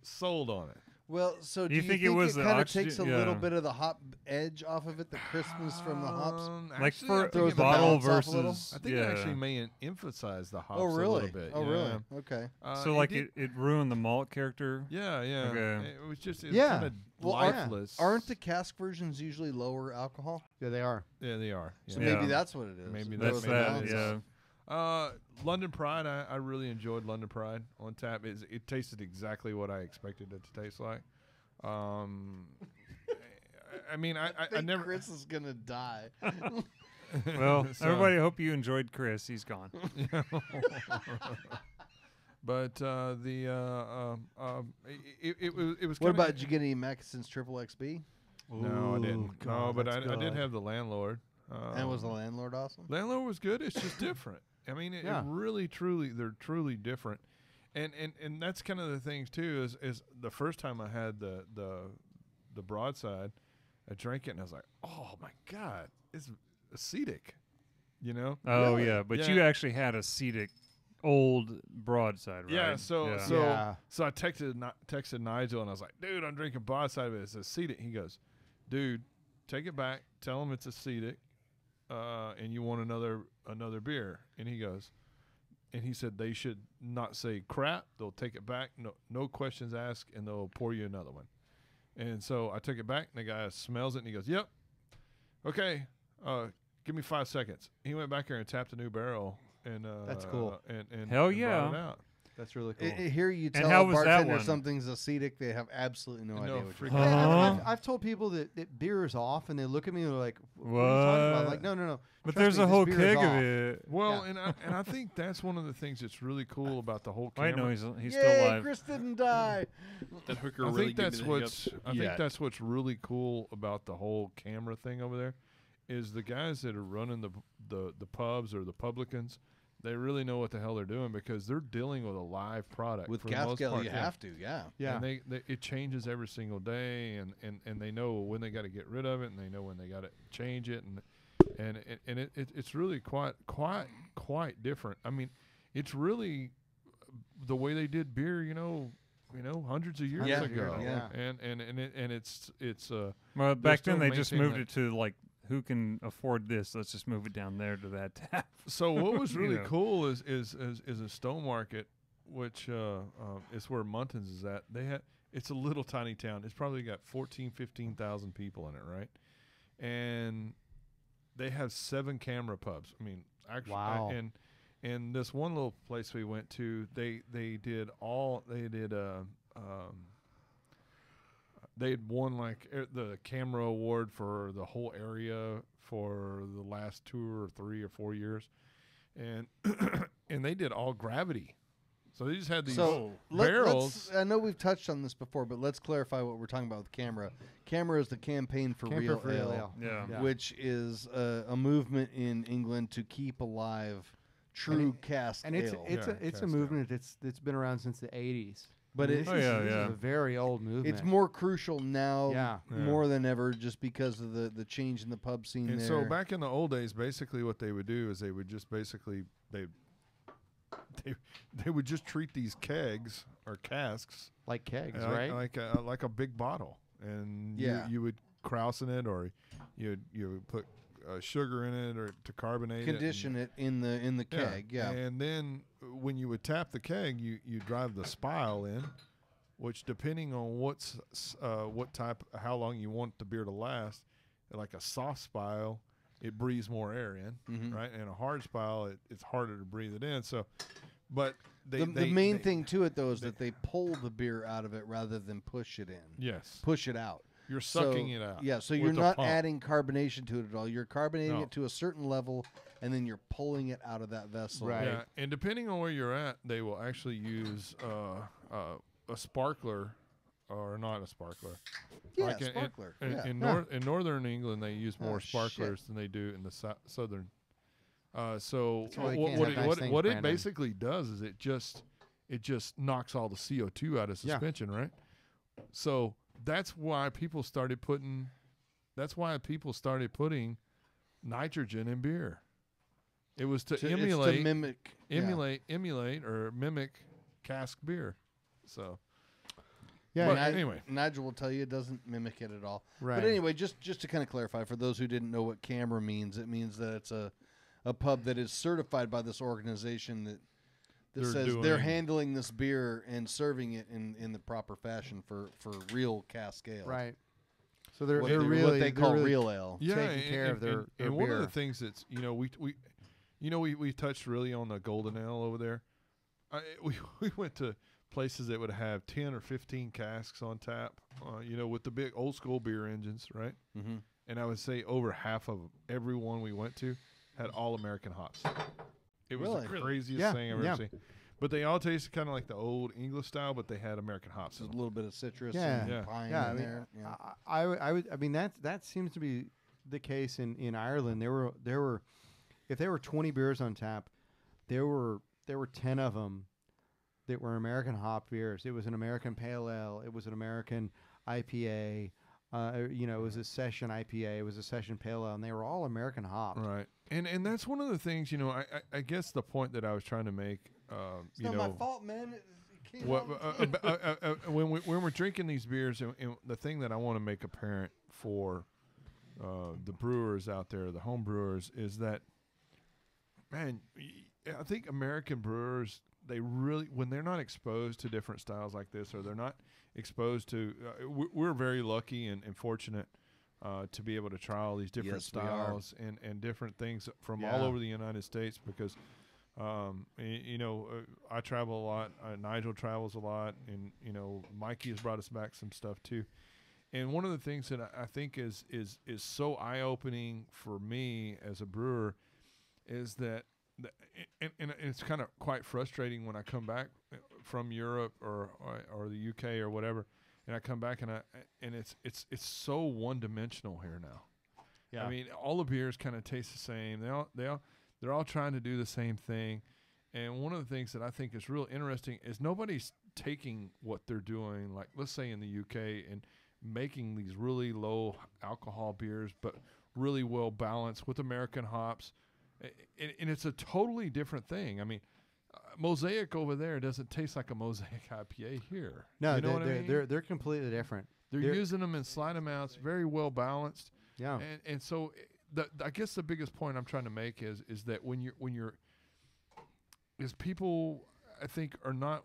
sold on it. Well, so do You you think think it was the kind of oxygen- takes a yeah. little bit of the hop edge off of it, the crispness from the hops? Like Actually, for I think throws it the bottle balance off a little? versus. I think yeah. it actually may emphasize the hops Oh, a really? little bit. Oh, yeah. really? Okay. So like it ruined the malt character. Yeah, yeah. Okay. It was just Yeah. kind of Well, lifeless. Aren't the cask versions usually lower alcohol? Yeah, they are. Yeah, they are. So Yeah. maybe that's what it is. Maybe It That's throws the that. balance Yeah. off. London Pride, I really enjoyed London Pride on tap. It tasted exactly what I expected it to taste like. I mean, I think never. Chris is gonna die. Well, So- everybody, hope you enjoyed Chris. He's gone. But it was. What kinda- about, did you get any Mackeson's Triple XB? No, I didn't. Ooh, No, God, but that's I did good. have the landlord. And was the landlord awesome? Landlord was good. It's just different. I mean, it Yeah. really, truly, they're truly different. And that's kind of the thing too. Is the first time I had the Broadside, I drank it and I was like, oh my god, it's acetic. Oh Really? yeah, but Yeah. you actually had acetic old Broadside, right? Yeah. So Yeah. so Yeah. so I texted Nigel and I was like, dude, I'm drinking Broadside, but it's acetic. He goes, dude, take it back. Tell him it's acetic, and you want another beer. And he goes, and he said they should not say crap. They'll take it back. No questions asked, and they'll pour you another one. And so I took it back, and the guy smells it, and he goes, yep. Okay, give me 5 seconds. He went back there and tapped a new barrel. And That's cool. And Hell and brought yeah. it out. That's really cool. Here you tell how a was that bartender one? something's acetic, they have absolutely no idea what you're freaking- talking I've told people that beer is off, and they look at me and they're like, "What are you talking What? about?" I'm like, no. But Trust there's me, a this whole beer is keg of off." it. Well, and I think that's one of the things that's really cool about the whole camera. Wait, no, he's about. still Yay, alive. Chris didn't die. That hooker I really think gave that's me the what's hiccups. I think that's what's really cool about the whole camera thing over there, is the guys that are running the pubs or the publicans. They really know what the hell they're doing because they're dealing with a live product. With for the most cask ale, part, you yeah. have to, yeah. Yeah. And they it changes every single day, and they know when they got to get rid of it, and they know when they got to change it, and it's really quite different. I mean, it's really the way they did beer, hundreds of years Yeah. ago, Yeah. and it's Well, back still then they just maintaining moved it to like, who can afford this? Let's just move it down there to that tap. So what was You really know. cool is a Stone Market, which is where Muntins is at. It's a little tiny town. It's probably got 15,000 people in it, right? And they have 7 camera pubs. I mean, actually, Wow. and this one little place we went to, they had won like the camera award for the whole area for the last 2 or 3 or 4 years. and and they did all gravity. So they just had these Let's, barrels. I know we've touched on this before, but let's clarify what we're talking about with Camera. Camera is the Campaign for Real Ale, Yeah. which is a movement in England to keep alive true cask And ale. it's a movement that's been around since the 80s. But this it- is yeah, this is yeah. a very old movement. It's more crucial now Yeah. more than ever just because of the change in the pub scene And there. so back in the old days, basically what they would do is they would just basically they would just treat these kegs or casks like kegs, like right? like a big bottle, and Yeah. you would krause in it, or you would put sugar in it, or to carbonate condition it in the keg. Yeah. And then when you would tap the keg, you drive the spile in, which depending on what type, how long you want the beer to last, like a soft spile, it breathes more air in, right? And a hard spile, it's harder to breathe it in. So, but The main thing to it though is that they pull the beer out of it rather than push it in. Yes, Push it out. you're sucking it out. Yeah, so with you're the not pump. adding carbonation to it at all. You're carbonating No. it to a certain level, and then you're pulling it out of that vessel. Right. Yeah, and depending on where you're at, they will actually use a sparkler, or not a sparkler. Yeah, Like sparkler. In, yeah. in northern England, they use more shit. sparklers than they do in the southern. So That's why they what can't what have it, nice what, things, what it Brandon. basically does is it just knocks all the CO2 out of Yeah. suspension, right? So that's why people started putting nitrogen in beer. It was to It's emulate to mimic. emulate or mimic cask beer. So Yeah, but and anyway, Nigel will tell you it doesn't mimic it at all. Right. But anyway, just to kind of clarify, for those who didn't know what Camera means, it means that it's a pub that is certified by this organization that They're says doing- they're handling this beer and serving it in the proper fashion for real cask ale. right. So they're What they're they, really what they call really real ale. yeah, taking care of their and one of the beer. things that's we touched really on the golden ale over there. We went to places that would have 10 or 15 casks on tap, with the big old school beer engines, right? Mm-hmm. And I would say over half of every one we went to had all American hops. It was the Really? craziest Yeah, thing I've ever yeah. seen. But they all tasted kind of like the old English style, but they had American hops. There's a little bit of citrus Yeah. and Yeah. pine Yeah, I in mean, there. Yeah. I would. I mean that seems to be the case in Ireland. There were if there were 20 beers on tap, there were 10 of them that were American hop beers. It was an American pale ale. It was an American IPA. It was a session IPA. It was a session pale ale, and they were all American hop. Right. And that's one of the things, I guess the point that I was trying to make, It's not my fault, man. It came What, out. when we're drinking these beers, and the thing that I want to make apparent for the brewers out there, the home brewers, is that, man, I think American brewers, they really, when they're not exposed to different styles like this, or they're not exposed to, we're very lucky and fortunate to be able to try all these different Yes, we are. styles and different things from Yeah. all over the United States, because I travel a lot. Nigel travels a lot, and Mikey has brought us back some stuff too. And one of the things that I think is so eye opening for me as a brewer is that, and it's kind of quite frustrating when I come back from Europe or the UK or whatever, and I come back and it's so one dimensional here now. Yeah. I mean, all the beers kind of taste the same. They're all trying to do the same thing. And one of the things that I think is real interesting is nobody's taking what they're doing, like let's say in the UK, and making these really low alcohol beers, but really well balanced with American hops. And it's a totally different thing. I mean, Mosaic over there doesn't taste like a Mosaic IPA here. No, you know what I mean? they're completely different. They're they're- using them in slight amounts, very well balanced. Yeah. And so I guess the biggest point I'm trying to make is that when you're is people, I think, are not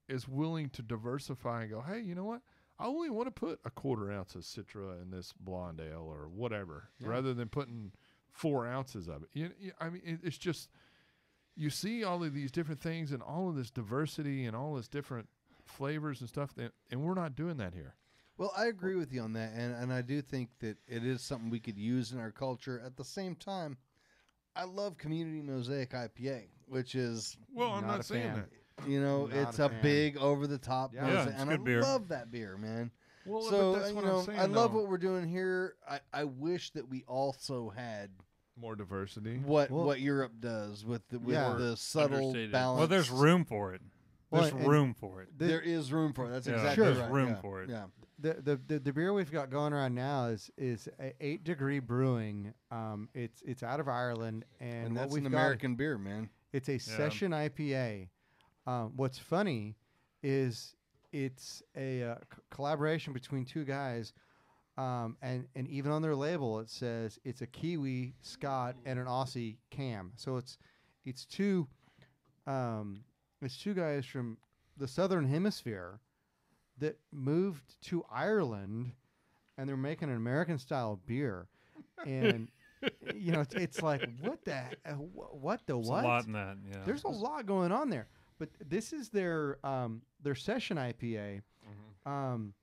as willing to diversify and go, hey, you know what? I only want to put a 1/4 ounce of Citra in this blonde ale or whatever, rather than putting 4 ounces of it. I mean, it's just, you see all of these different things and all of this diversity and all this different flavors and stuff, and we're not doing that here. Well, I agree with you on that, and I do think that it is something we could use in our culture. At the same time, I love Community Mosaic IPA, which is Well, I'm Not not a saying fan. that. it's Not a a fan. big over the top Yeah, mosaic, it's and good I beer. love that beer, man. Well, So but that's what I'm saying. I love though. what we're doing here. I wish that we also had More diversity. what Europe does with Yeah. the subtle Understated. balance. Well, there's room for it. Well, There's and room for it. There is room for it. That's Yeah, exactly there's right. room yeah. for it. Yeah. The beer we've got going around now is 8 Degree Brewing. It's out of Ireland, and, And what that's we've an got, American beer, man. it's a session IPA. What's funny is it's a collaboration between two guys, and even on their label it says it's a Kiwi, Scot, and an Aussie Cam. So it's two guys from the Southern Hemisphere that moved to Ireland, and they're making an American style beer, and it's like what the There's what? a lot in that. Yeah. There's a lot going on there, but this is their session IPA.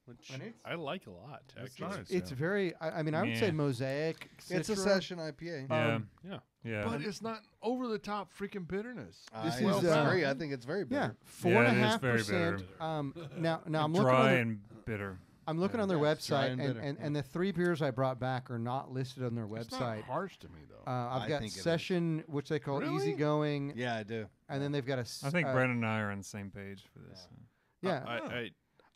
Which And it's- I like a lot. That's Actually. nice. It's yeah. very. I mean, I would say Yeah. Mosaic. It's a Citra. session IPA. Yeah. Yeah. Yeah. But it's not over the top freaking bitterness. This I is, disagree. I think it's very Yeah, bitter. 4.5%. Now I'm looking dry on their, and bitter. I'm looking on their Yeah, it's dry website, and and, bitter, and, yeah. and the 3 beers I brought back are not listed on their It's not website. harsh to me though. I've I got think it is. session, which they call Really? easygoing, Yeah, I do. and then they've got a. I think Brandon and I are on the same page for this. Yeah, Oh.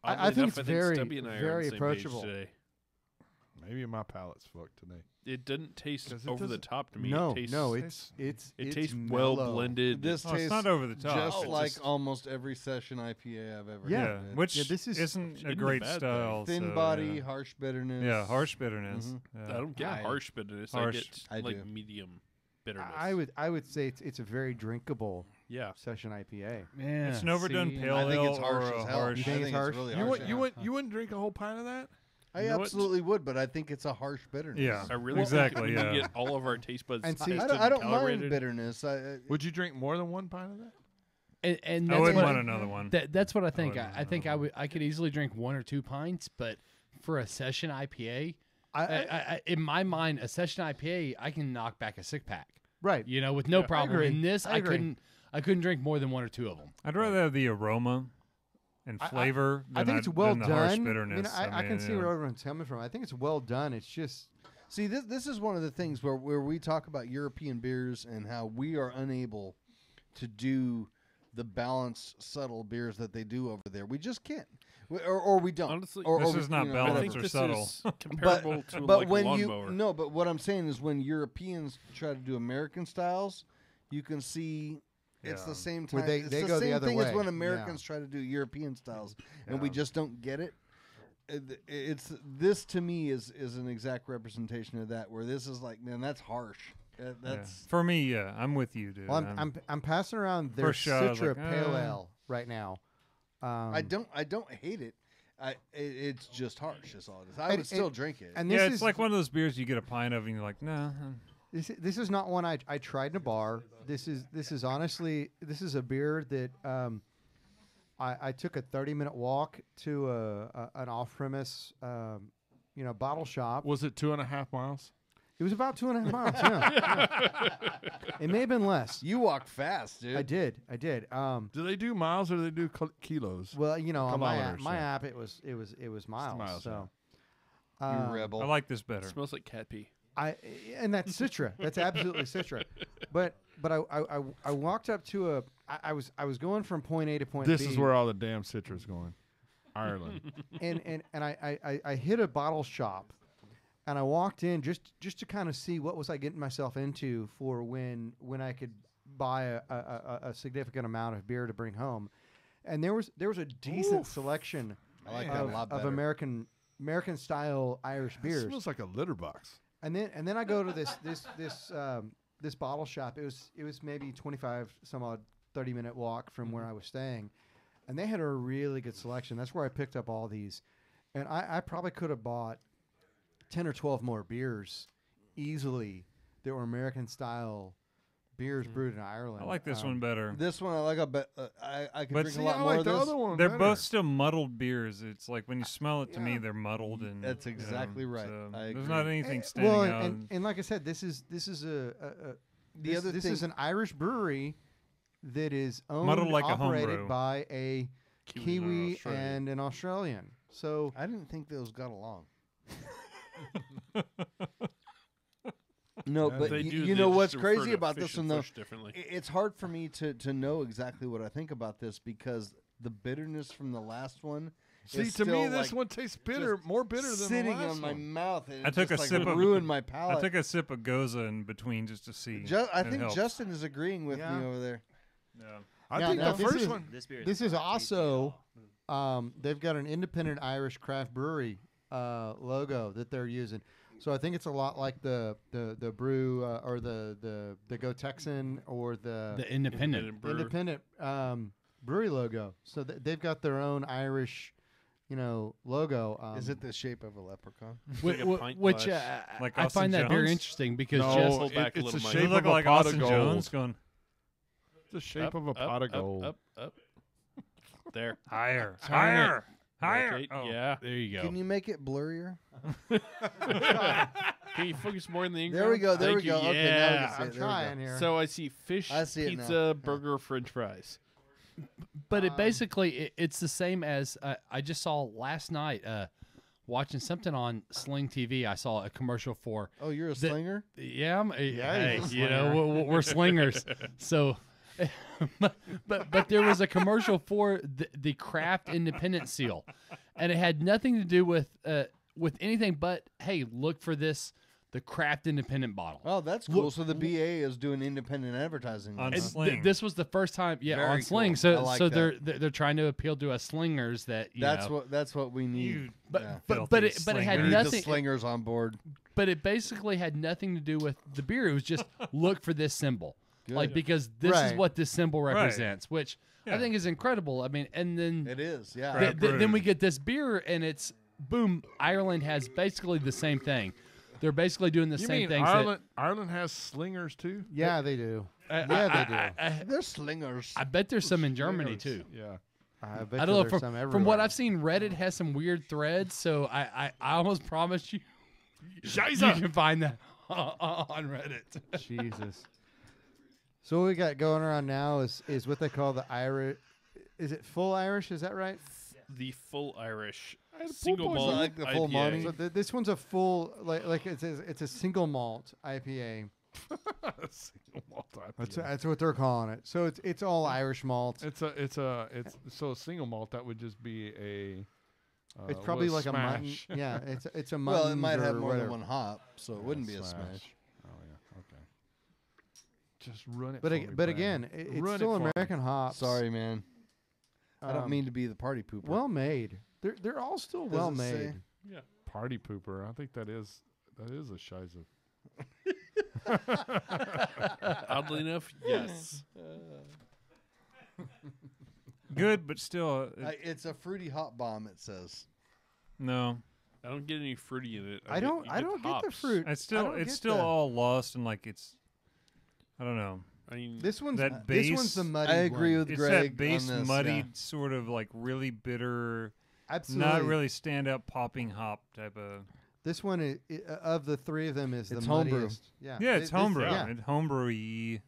I oddly think enough, it's very, Stubby and I are very on the same page approachable. today. Maybe my palate's fucked today. It didn't taste 'Cause it over the doesn't- top to me. no, it tastes, no, it's it it's tastes well mellow. blended. This Oh, it's tastes not over the top. just It's like just- almost every session IPA I've ever Yeah. had. which Yeah, this is- isn't a in the great bad style. Thin so, body, yeah. harsh bitterness. Yeah, harsh bitterness. Mhm. Yeah. I don't get I- harsh bitterness. Harsh. I get I like do. medium bitterness. I would say it's a very drinkable yeah. session IPA. Man, It's an overdone see, pale I think ale it's harsh or as a hell. harsh. You think I it's think harsh? really You harsh. wouldn't drink a whole pint of that? I You know what? absolutely would, but I think it's a harsh bitterness. Yeah. I really Exactly, think we yeah. get all of our taste buds And see, tasted I don't and mind calibrated. bitterness. Would you drink more than one pint of that? and I that's wouldn't what want another one. that's what I think. wouldn't I think I could easily drink 1 or 2 pints, but for a session IPA, I in my mind, a session IPA, I can knock back a 6-pack. Right. You know, with no Yeah. problem. agree. In this, I agree. I couldn't drink more than 1 or 2 of them. I'd rather have the aroma and flavor I than, think it's well than the harsh done. bitterness. I can see yeah. where everyone's coming from. I think it's well done. It's just See, this is one of the things where we talk about European beers and how we are unable to do the balanced, subtle beers that they do over there. We just can't, or we don't. Honestly, or, This or is we- not you know, I balanced think or this subtle. is comparable to but like when a you lawnmower. no, but what I'm saying is when Europeans try to do American styles, you can see it's Yeah. the same Well, time. they- it's they the go the same other thing way. as when Yeah. Americans try to do European styles, and we Yeah. just don't get it. It's this to me is an exact representation of that. Where this is like, man, that's harsh. Yeah. That's For me, yeah, I'm with you, dude. well. I'm passing around their First shot, I was Citra like, Pale Ale right now. I don't hate it. It's just harsh. Is all it is. I And- would still and- drink it. And this yeah, is it's like one of those beers you get a pint of and you're like, nah. This is not one I tried in a bar. This is honestly a beer that I took a 30-minute walk to an off-premise bottle shop. Was it 2.5 miles? It was about 2.5 miles. Yeah. It may have been less. You walk fast, dude. I did. Do they do miles or do they do kilos? Well, on Kilometers, my yeah. app it was miles. miles, so You rebel. I like this better. It smells like cat pee. and that's Citra. That's absolutely Citra. But I walked up to I was going from point A to point This B. is where all the damn citrus going. Ireland. and I hit a bottle shop, and I walked in just to kind of see what was I getting myself into for when I could buy a significant amount of beer to bring home, and there was a decent selection I like that a lot of better. American style Irish It beers. smells like a litter box. And then I go to this bottle shop. It was maybe 25 some odd 30-minute walk from where I was staying, and they had a really good selection. That's where I picked up all these, and I probably could have bought 10 or 12 more beers easily that were American style beers brewed in Ireland. I like this one better. This one I like. I can But drink see, a lot I more like of the this. other one. They're better. both still muddled beers. It's like when you smell it to me, Yeah. they're muddled and That's exactly right. so I there's agree. not anything standing well, out. and like I said, this is a This is an Irish brewery that is owned Muddled and like a operated homebrew. by a Kiwi Australian. and an Australian. So I didn't think those got along. No, Yeah, but They do. you They know just what's refer crazy to about fish this and one, though? fish differently. It's hard for me to know exactly what I think about this because the bitterness from the last one. See, is to me, still, this like, one tastes bitter, more bitter than sitting the last on my one. mouth. And I it took just, a like, sip of- ruined my palate. I took a sip of Goza in between just to see. I It think helps. Justin is agreeing with Yeah. me over there. Yeah. I Now- think now the this first is- one. this is also they've got an independent Irish craft brewery logo that they're using. So I think it's a lot like the Brew or the Go Texan or the independent. Brew. independent brewery logo. So they've got their own Irish, logo. Is it the shape of a leprechaun? like a pint Which glass. Like I Austin find that very Jones? interesting because No, just hold back a it's little, the Mike. You shape look of a like pot Austin of Jones gold. going The shape Up, of a up, pot of up, gold. Up. There. higher, Turn higher, higher. Rotate. Oh. Yeah. there you go. Can you make it blurrier? Can you focus more in the There we go. There Thank we you. go. Okay, now we Yeah. can see I'm it. There we go. trying here. So I see fish, I see it now. pizza, Yeah. burger, French fries. But it basically it's the same as I just saw last night watching something on Sling TV. I saw a commercial for Oh, you're a The- slinger? yeah, hey, he's a you know we're slingers. So, but there was a commercial for the craft independent seal, and it had nothing to do with anything but hey, look for the craft independent bottle. Oh, that's cool. So the BA is doing independent advertising On then, And huh? Sling. this was the first time, Very on cool. Sling. I So like so that. they're trying to appeal to us slingers that you know. That's what we need. You But Yeah. but it had Filthy We need nothing. the slingers on board. But it basically had nothing to do with the beer. It was just look for this symbol, like Good. because this is Right. what this symbol Right. represents, which I Yeah. think is incredible. I mean, and then It is, yeah. Crap then we brewed. get this beer, and it's boom. Ireland has basically the same thing. They're basically doing the You same mean things. Ireland has slingers too? Yeah, they do. That, Yeah, they do. They're slingers. I bet there's some in Germany too. Yeah. I bet I you don't know. there's some From everywhere. what I've seen, Reddit has some weird threads. So I almost promise you, you can find that on Reddit. Jesus. So what we got going around now is what they call the Irish. Is it full Irish? Is that right? The full Irish pool single boys malt like the full IPA. Monty. So this one's a full like it's a single malt IPA. Single malt IPA. That's what they're calling it. So it's all Irish malt. It's so a single malt that would just be a. It's probably what, like smash. a mutton. Yeah, it's a mutton. Well, it might have or more whatever. than one hop, so it wouldn't be a smash. Oh yeah, okay. Just run it. But for ag- me, but Brandon. again, it's Run it still for me. American hops. Sorry, man. I don't Um, mean to be the party pooper. well made. They're all still Does well it say? made. Party pooper. I think that is a shiza. Oddly enough, yes. Good, but still, It's a fruity hop bomb. It says. no. I don't get any fruity in it. I don't get the hops. fruit. It's I still don't it's get still the- all lost and like it's. I don't know. I mean, This one's That this one's base- the muddy. I agree one. with It's Greg that base on this, muddied sort of like really bitter, Absolutely. not really stand up popping hop type of. This one of the three of them is It's the homebrew. muddiest. Yeah, Yeah, it's homebrew. Yeah, It's homebrewy.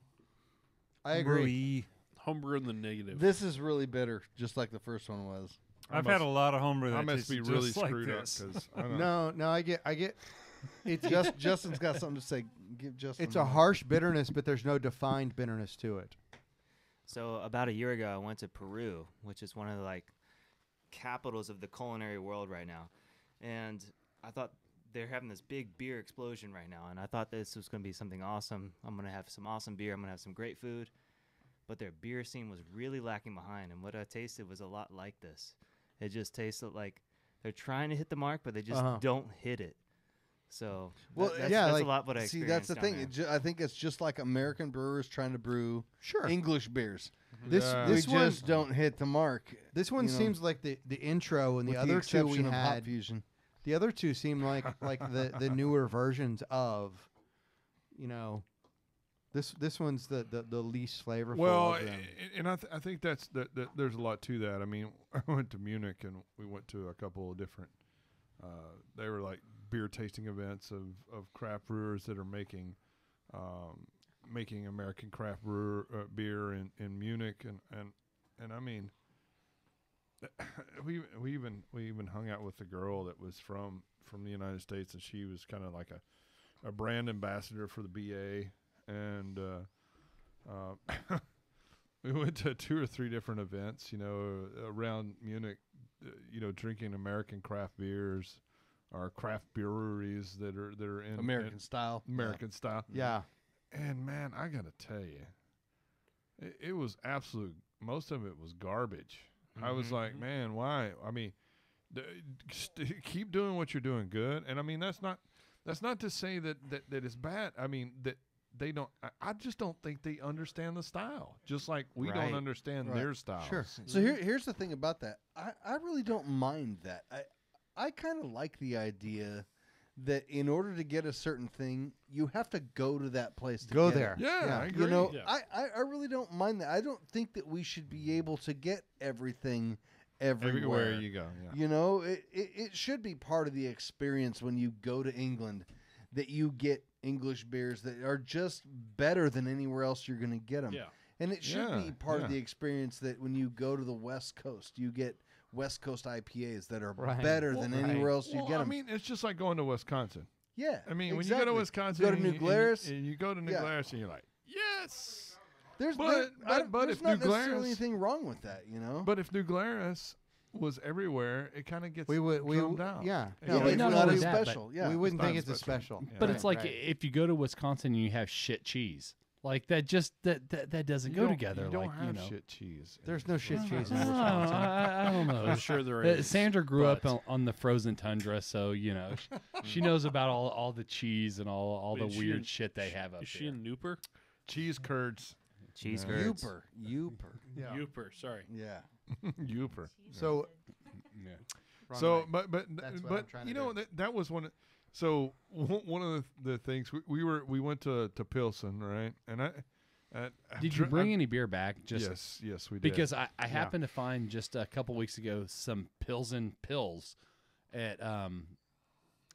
I agree. homebrew in the negative. This is really bitter, just like the first one was. I've had a lot of homebrew that I must be tastes really just like screwed up this. because I don't know. No, I get. It's Justin's got something to say. Give Justin. it's a harsh bitterness, but there's no defined bitterness to it. So about a year ago, I went to Peru, which is one of the capitals of the culinary world right now, and I thought they're having this big beer explosion right now, and I thought this was going to be something awesome. I'm going to have some awesome beer. I'm going to have some great food, but their beer scene was really lacking behind, and what I tasted was a lot like this. It just tasted like they're trying to hit the mark, but they just don't hit it. So Well, that's yeah, a like, lot what I see, experienced. that's the down thing. there. I think it's just like American brewers trying to brew Sure. English beers. This Yeah. this we one just don't hit the mark. this one you know, seems like the intro, and with the other two we exception of Hop had. Fusion. The other two seem like the newer versions of, this one's the least flavorful. Well, of them. and I think that's that there's a lot to that. I mean, I went to Munich and we went to a couple of different. They were like beer tasting events of craft brewers that are making making American craft beer in Munich, and I mean, we even hung out with a girl that was from the United States, and she was kind of like a brand ambassador for the BA, and we went to 2 or 3 different events, around Munich, drinking American craft beers, or craft breweries that are in American style. Yeah. And man, I gotta tell you, it was absolute. Most of it was garbage. I was like, man, why? I mean, keep doing what you're doing good. And I mean, that's not to say that it's bad. I mean, that they don't. I just don't think they understand the style, just like we don't understand their styles. Sure. So here's the thing about that. I really don't mind that. I kind of like the idea that in order to get a certain thing, you have to go to that place to Go get there. it. Yeah, I agree. I really don't mind that. I don't think that we should be able to get everything everywhere you go. Yeah. It should be part of the experience when you go to England that you get English beers that are just better than anywhere else you're going to get them. Yeah. And it should be part of the experience that when you go to the West Coast, you get West Coast IPAs that are better than anywhere else you get them. I mean, it's just like going to Wisconsin. Yeah. I mean, exactly. when you go to Wisconsin, go to New Glarus, and you go to New Glarus, and you're like, yes. There's but there's if not New necessarily Glarus, anything wrong with that, But if New Glarus was everywhere, it kind of gets drummed out. Yeah. No, but but it's not not only as that, special. Yeah. We wouldn't It's think not it's a special. Yeah. But it's like Right. if you go to Wisconsin and you have shit cheese. Like that just that doesn't go together. You don't like have you know. shit cheese. There's no shit cheese in I don't Wisconsin. know. I don't know. I'm sure there is. Sandra grew up but- on the frozen tundra, so she knows about all the cheese and all the Is she weird in- shit they have up Is she there. in Newper? Cheese curds. Cheese Yeah. curds. Youper. Yeah. Youper, sorry. Yeah. Youper. So, Yeah. So, but That's what I'm trying to do. that was one. So one of the things we went to Pilsen, right? And Did you bring any beer back? Just yes, we did. because I happened to find just a couple weeks ago some Pilsen pills at a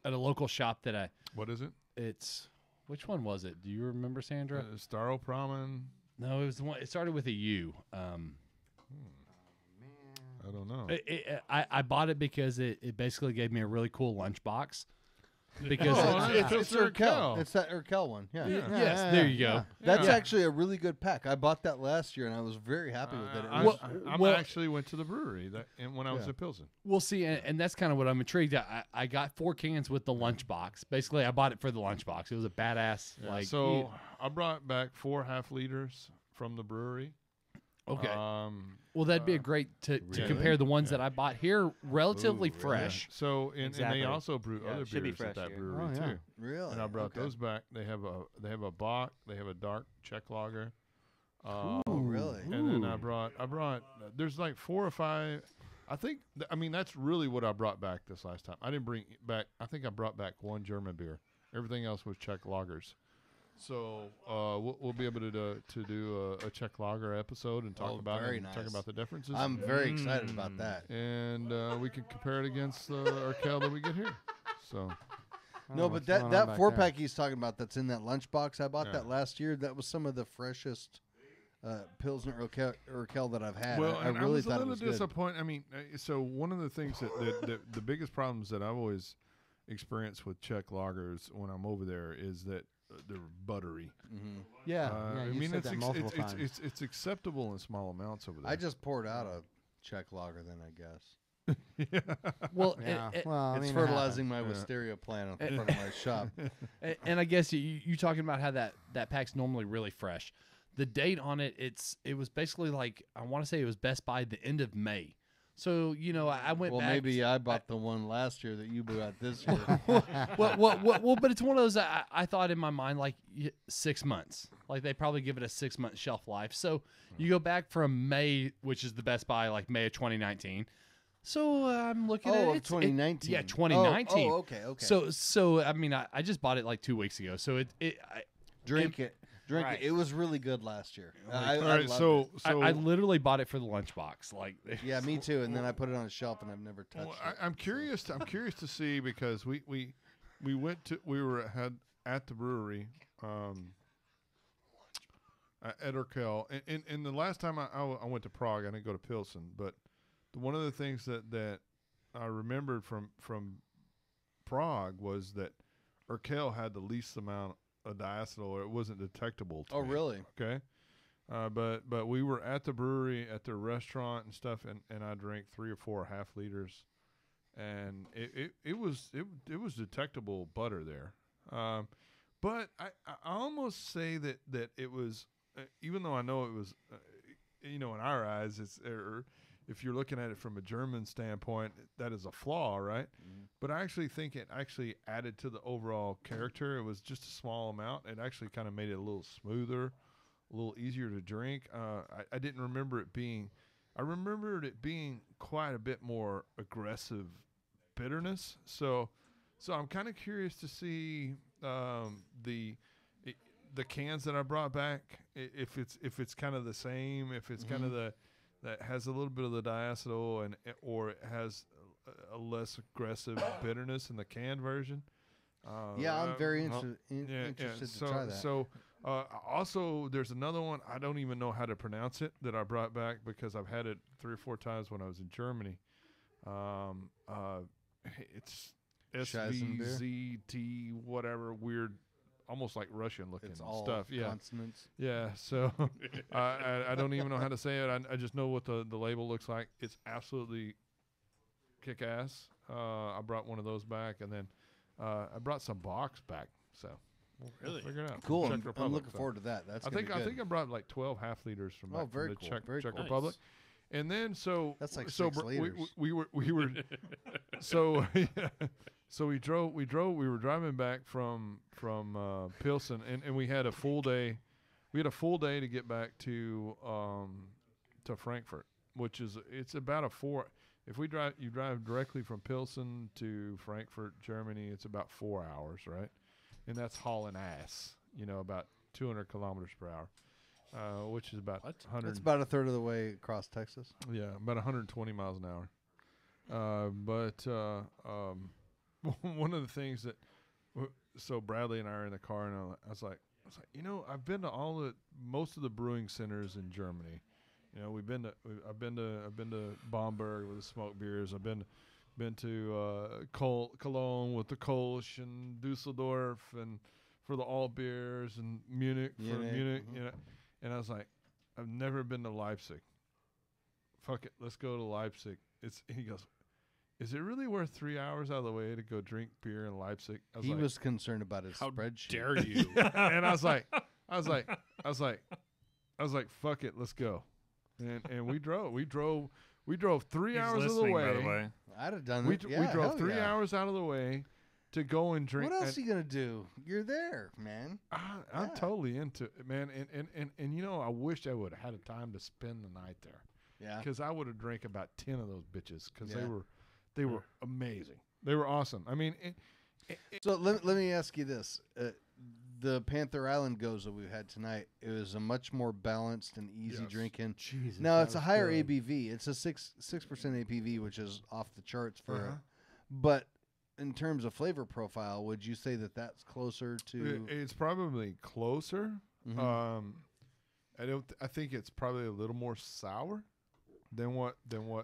local shop that What is it? it's which one was it? Do you remember, Sandra? Staropramen. No, it was the one. It started with a U. I don't know. I bought it because it basically gave me a really cool lunchbox. Because It's Urkel. It's that Urkel one. Yeah. yes, there you go. That's Yeah. actually a really good pack. I bought that last year, and I was very happy with it. I actually went to the brewery when I was at Pilsen. We'll see, and that's kind of what I'm intrigued at. I got 4 cans with the lunchbox. Basically, I bought it for the lunchbox. It was a badass. So I brought back 4 half liters from the brewery. Okay. Well, that'd be a great to compare the ones that I bought here, relatively fresh. So and Exactly. they also brew Yeah, other it should be beers at fresh that here. brewery Oh, yeah. too. Really? And I brought Okay. those back. They have a Bock. They have a dark Czech lager. Oh, really? And then I brought. There's like 4 or 5. I think. That's really what I brought back this last time. I didn't bring back. I think I brought back 1 German beer. Everything else was Czech lagers. So we'll be able to do a Czech lager episode and talk about very it and nice. talk about the differences. I'm very excited about that. And we can compare it against our Kel that we get here. So No, but that 4-pack he's talking about that's in that lunchbox, I bought Yeah. that last year. That was some of the freshest Pilsner Urkel that I've had. well, I and really was a thought it little was good. disappointed. So one of the things that the biggest problems that I've always experienced with Czech lagers when I'm over there is that they're buttery. Yeah. You said that multiple times. It's acceptable in small amounts over there. I just poured out a Czech lager then, I guess. Well, Yeah. and, Well, I It's mean, fertilizing my wisteria plant in front of my shop. and I guess you talking about how that pack's normally really fresh. The date on it, it was basically like, I want to say it was Best By the end of May. So I went Well, back. maybe I bought the one last year that you bought this year. well, but it's one of those I thought in my mind like 6 months. Like they probably give it a 6-month shelf life. So you go back from May, which is the Best By, like May of 2019. So I'm looking at of 2019. yeah, 2019. Oh, okay. So I just bought it like 2 weeks ago. So Drink it. Right. It was really good last year. All I right, loved so I literally bought it for the lunchbox. Like it. Yeah, me too. And then I put it on a shelf, and I've never touched well, it. I'm curious to see because we were at the brewery at Urquell. And the last time I went to Prague, I didn't go to Pilsen, but one of the things that I remembered from Prague was that Urquell had the least amount of diacetyl, or it wasn't detectable to me. Really? Okay. But we were at the brewery, at the restaurant and stuff, and I drank 3 or 4 half liters, and it was detectable butter there. But I almost say that it was, even though I know it was, in our eyes, it's if you're looking at it from a German standpoint, that is a flaw, right? Mm-hmm. But I actually think it actually added to the overall character. It was just a small amount. It actually kind of made it a little smoother, a little easier to drink. I didn't remember it being. I remembered it being quite a bit more aggressive bitterness. So I'm kind of curious to see the cans that I brought back, if it's kind of the same, if it's kind of that has a little bit of the diacetyl or it has a less aggressive bitterness in the canned version. I'm very interested to try that. So also, there's another one, I don't even know how to pronounce it, that I brought back because I've had it 3 or 4 times when I was in Germany. It's SVZT, whatever, weird, almost like Russian looking stuff. Yeah, consonants. Yeah, so I don't even know how to say it. I just know what the label looks like. It's absolutely kick-ass. I brought one of those back, and then I brought some box back. So really, figure it out. Cool. Czech I'm Republic, looking forward to that. That's I think I brought like 12 half liters from back from the Czech Republic. And then that's like 6 liters. we were so so we were driving back from Pilsen, and we had a full day. We had a full day to get back to Frankfurt, which is it's about a 4. If you drive directly from Pilsen to Frankfurt, Germany, it's about 4 hours, right? And that's hauling ass, about 200 kilometers per hour, which is about 100. It's about a third of the way across Texas. Yeah, about 120 miles an hour. But one of the things that, so Bradley and I are in the car, and I was like, I've been to most of the brewing centers in Germany. I've been to Bamberg with the smoked beers. I've been to Cologne with the Kolsch, and Dusseldorf and for the alt beers, and Munich for Munich. Mm-hmm. And I was like, I've never been to Leipzig. Fuck it, let's go to Leipzig. He goes, is it really worth 3 hours out of the way to go drink beer in Leipzig? He was concerned about his spreadsheet. How dare you? And I was like, fuck it, let's go. And we drove 3 hours of the way. By the way. I'd have done we it. we drove 3 hours out of the way to go and drink. What else are you gonna do? You're there, man. I'm totally into it, man. And I wish I would have had a time to spend the night there. Yeah. Because I would have drank about 10 of those bitches because they were amazing. They were awesome. I mean, so let me ask you this: the Panther Island Goza we had tonight, it was a much more balanced and easy drinking. Jesus, now it's a higher ABV. It's a 6% ABV, which is off the charts for. But in terms of flavor profile, would you say that that's closer to? It's probably closer. Mm-hmm. I think it's probably a little more sour than what.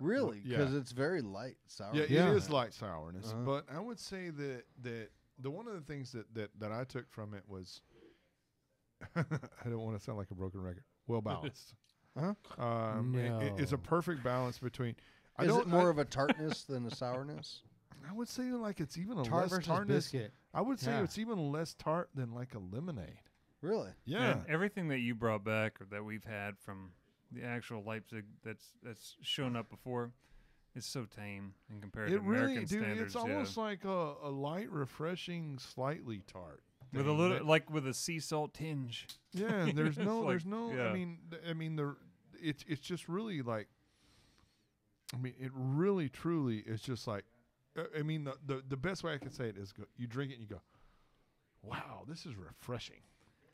Really? Because it's very light sour. Yeah, it is light sourness. But I would say that the one of the things that I took from it was, I don't want to sound like a broken record. Well balanced. It's a perfect balance between. Is it more of a tartness than a sourness? I would say like it's even a Tart less versus tartness. biscuit. I would say it's even less tart than like a lemonade. Really? Yeah. And everything that you brought back or that we've had from the actual Leipzig that's shown up before, it's so tame in compared to American standards. It's almost like a light, refreshing, slightly tart. With a little, like with a sea salt tinge. Yeah, there's no. Yeah. I mean, it's just really like. I mean, it really, truly is just like. I mean, the best way I can say it is you drink it and you go, wow, this is refreshing.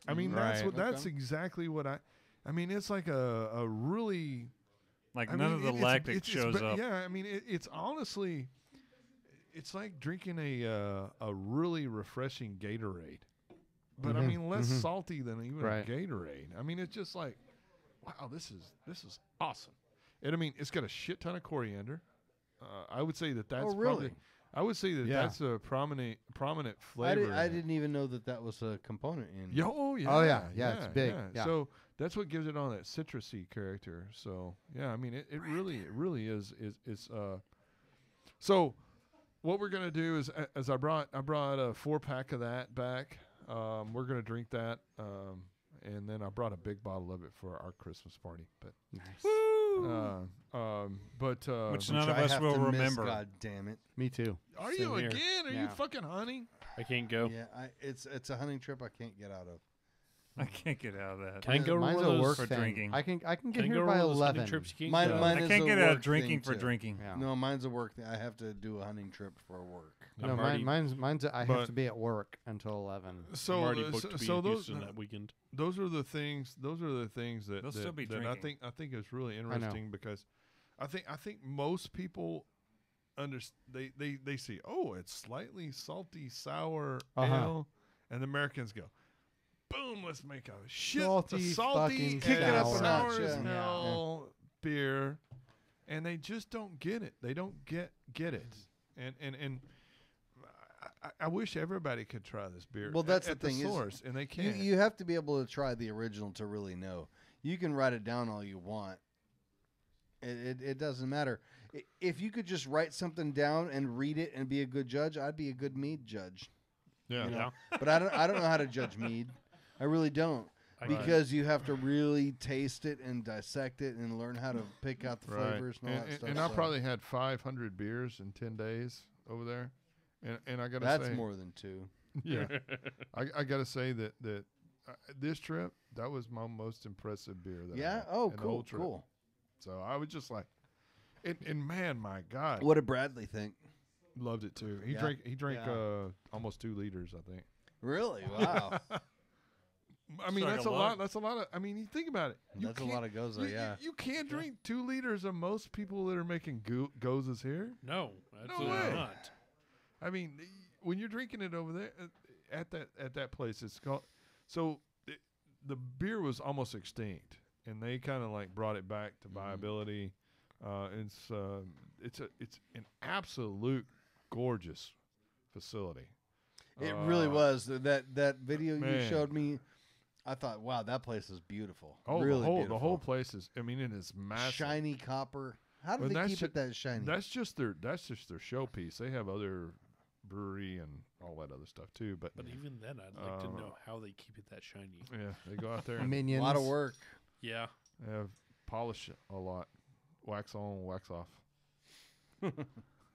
I mean, that's exactly what I mean, it's like a really. Like none of the lactic shows up. Yeah, I mean, it's honestly, it's like drinking a really refreshing Gatorade. but I mean less salty than even Right. a Gatorade. I mean, it's just like, wow, this is awesome. And I mean, it's got a shit ton of coriander. I would say that's really? probably. I would say that's a prominent flavor. I didn't even know that was a component in. Yeah, oh yeah. Oh, yeah. Yeah, it's big. Yeah. So that's what gives it all that citrusy character. So yeah, I mean it really is. So what we're gonna do is I brought a 4-pack of that back. We're gonna drink that. And then I brought a big bottle of it for our Christmas party. But Nice. Which none of us will remember. God damn it! Me too. Are Same you here. again? Are you Yeah. fucking hunting? I can't go. Yeah, it's a hunting trip I can't get out of. I can't get out of that. Can I go to Mine's one a of work those? for thing. drinking. I can get Can I here go to by one of those hunting 11. trips you can't Mine, go? mine I is can't a get out of work drinking thing, for too. drinking. Yeah. No, mine's a work thing. I have to do a hunting trip for work. No, I'm already- mine's. I but- have to be at work until 11. So I'm already booked to be so in those Houston that weekend. those are the things. Those are the things that, They'll still be that I drinking. think is really know. interesting because I think most people they see, oh, it's slightly salty sour ale, and the Americans go, boom, let's make a Salty salty fucking and sour. sour as Yeah. hell beer, and they just don't get it. They don't get it, and I wish everybody could try this beer. Well, that's at the thing is source, and they You, can't. you have to be able to try the original to really know. You can write it down all you want. It doesn't matter. If you could just write something down and read it and be a good judge, I'd be a good mead judge. yeah. You know? But I don't know how to judge mead. I really don't. Because you have to really taste it and dissect it and learn how to pick out the Right. flavors and all that stuff. And I so probably had 500 beers in 10 days over there. And I got to that's say, more than 2. yeah, I got to say that this trip, that was my most impressive beer. That I Yeah? had Oh, in the whole cool, trip. cool. So I was just like, and man, my God, What did Bradley think? loved it too. He Yeah. drank Yeah. almost 2 liters, I think. Really? Wow. I mean, like that's a a lot. lot. That's a lot of. I mean, you think about it. You That's a can't- lot of goza, you- yeah. You can't drink 2 liters of most people that are making gozas here. No, absolutely way. not. I mean, when you're drinking it over there at that place, it's called. So the beer was almost extinct, and they kind of like brought it back to viability. It's an absolute gorgeous facility. It really was. That video you man. showed me, I thought, wow, that place is beautiful. Oh, really the whole beautiful. place is. I mean, it is massive. Shiny copper. How do Well, they that's keep ju- it that shiny? That's just their showpiece. They have other brewery and all that other stuff too. But But even then, I'd like to know how they keep it that shiny. yeah, they go out there a and Minions. lot of work. Yeah. have polish it a lot, wax on, wax off.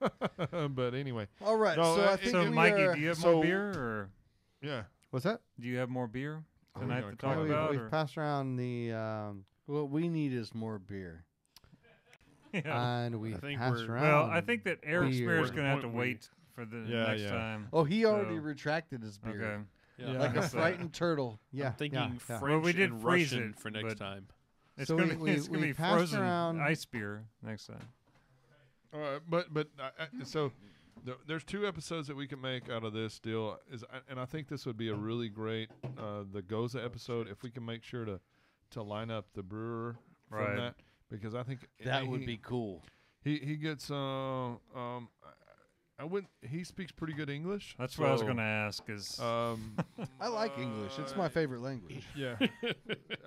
But anyway, All right, No, so I it- think So, we Mikey, are, do you have so- more beer, or yeah. What's that? do you have more beer Are we tonight gonna to call talk it? about? We've or- passed around the what we need is more beer. Yeah. and we've think passed we're- around. Well, I think that Eric's beer. beer is We're going to have to point where wait for the Yeah, next yeah. time. Oh, he already So- retracted his beer. Okay. Yeah. Like a That's it. frightened turtle. yeah, I'm thinking yeah, yeah. French Well, we did and freeze Russian it, for next but- time. It's So going to we be passed frozen around- ice beer next time. But so there's 2 episodes that we can make out of this deal. And I think this would be a really great the Goza episode if we can make sure to line up the brewer from Right. that, because I think That would be cool. He gets he speaks pretty good English. That's what I was so, going to ask. Is I like English. It's my favorite language. Yeah.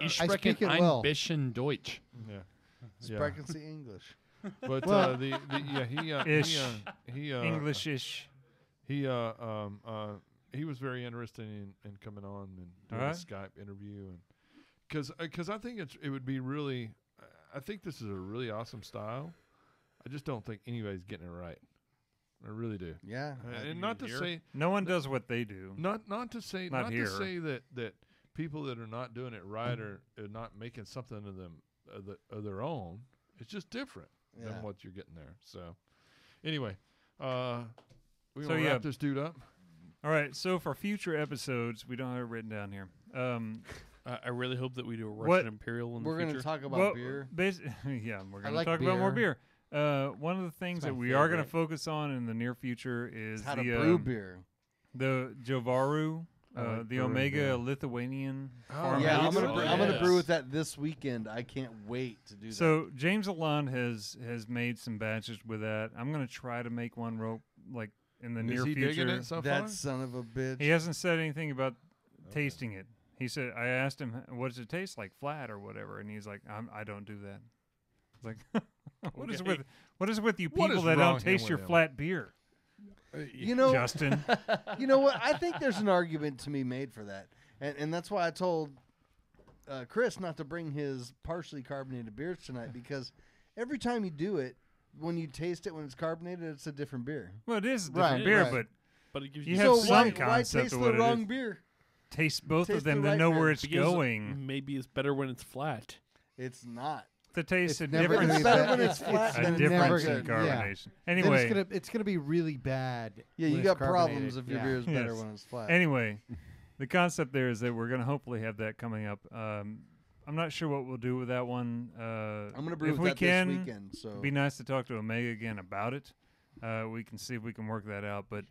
Ich I spreche speak it ein well. bisschen Deutsch. Yeah. Sprechen English. But Well- he English-ish. he was very interested in coming on and doing Alright. a Skype interview, and because I think it would be really, I think this is a really awesome style. I just don't think anybody's getting it right. I really do. Yeah. And not to here? say No one does what they do. not to say Not not here. to say that people that are not doing it right are not making something of them of their own. It's just different Yeah. than what you're getting there. So anyway, we're So, gonna yeah. wrap this dude up. All right. So for future episodes, we don't have it written down here. I really hope that we do a Russian What- Imperial in We're the going future. to talk about well, beer. yeah, we're going to like talk about more beer. beer. One of the things my that we are going to favorite. focus on in the near future is How to the brew beer. the Jovaru the Omega Lithuanian. Oh, Yeah, I'm yes. gonna brew with that this weekend. I can't wait to do that. So James Alon has made some batches with that. I'm gonna try to make one like in the near Is he future. digging it so far? That son of a bitch. He hasn't said anything about tasting it. He said, I asked him, what does it taste like, flat or whatever? And he's like, I don't do that. It's like, what is with you What people is that wrong don't taste with your him? flat beer? You know, Justin. you know what? I think there's an argument to be made for that, and that's why I told Chris not to bring his partially carbonated beers tonight, because every time you do it, when you taste it when it's carbonated, it's a different beer. Well, it is a different Right, beer, right. But it gives You you have so some why concept taste of the what it wrong is. beer? taste both Taste of them the to right know beer. where it's because going. maybe it's better when it's flat. It's not. The taste It's of never difference. gonna It's be better bad. when it's flat A than difference never in good. carbonation. Then Anyway, it's gonna be really bad. Yeah, you when got it's carbonated. problems if your Yeah. beer is better Yes. when it's flat. anyway, the concept there is that we're going to hopefully have that coming up. I'm not sure what we'll do with that one. I'm gonna brew if with we that can, this weekend. So it'd be nice to talk to Omega again about it. We can see if we can work that out. But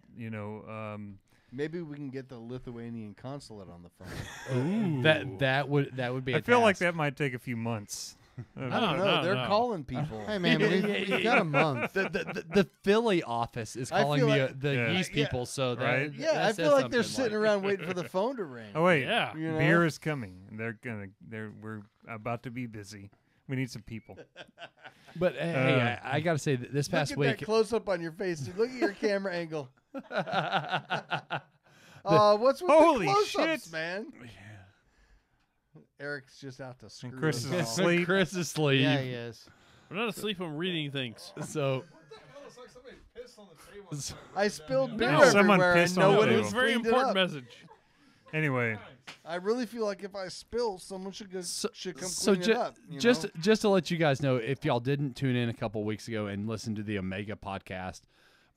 maybe we can get the Lithuanian consulate on the phone. That would be. I A feel like task. that might take a few months. I don't know. They're no. calling people. Hey man, we've got a month. The Philly office is I calling feel the like- the Yeah. yeast people. So that, Right? Yeah, that I says feel like they're something, sitting around waiting for the phone to ring. Oh wait, Yeah. You know? beer is coming. We're about to be busy. We need some people. But hey, I got to say that this past Look at week. that close up on your face, dude. Look at your camera angle. What's with Holy the close-ups, shit. man? Eric's just out to screw Chris us is all. asleep. Chris is asleep. Yeah, he is. I'm not asleep. I'm reading things. So I spilled beer No. Someone everywhere and pissed on no the one table. was It's a very cleaned it important up. message. Anyway, I really feel like if I spill, someone should come so clean it up. you just know? just to let you guys know, if y'all didn't tune in a couple weeks ago and listen to the Omega podcast,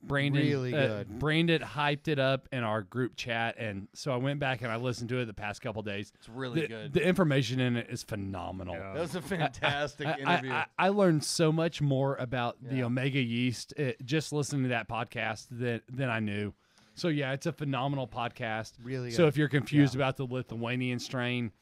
Brandon Really good. Brandon hyped it up in our group chat, and so I went back and I listened to it the past couple days. It's really The, good. the information in it is phenomenal. Yeah. That was a fantastic interview. I learned so much more about the Yeah. Omega yeast just listening to that podcast than I knew. So yeah, it's a phenomenal podcast. Really So good. if you're confused about the Lithuanian strain,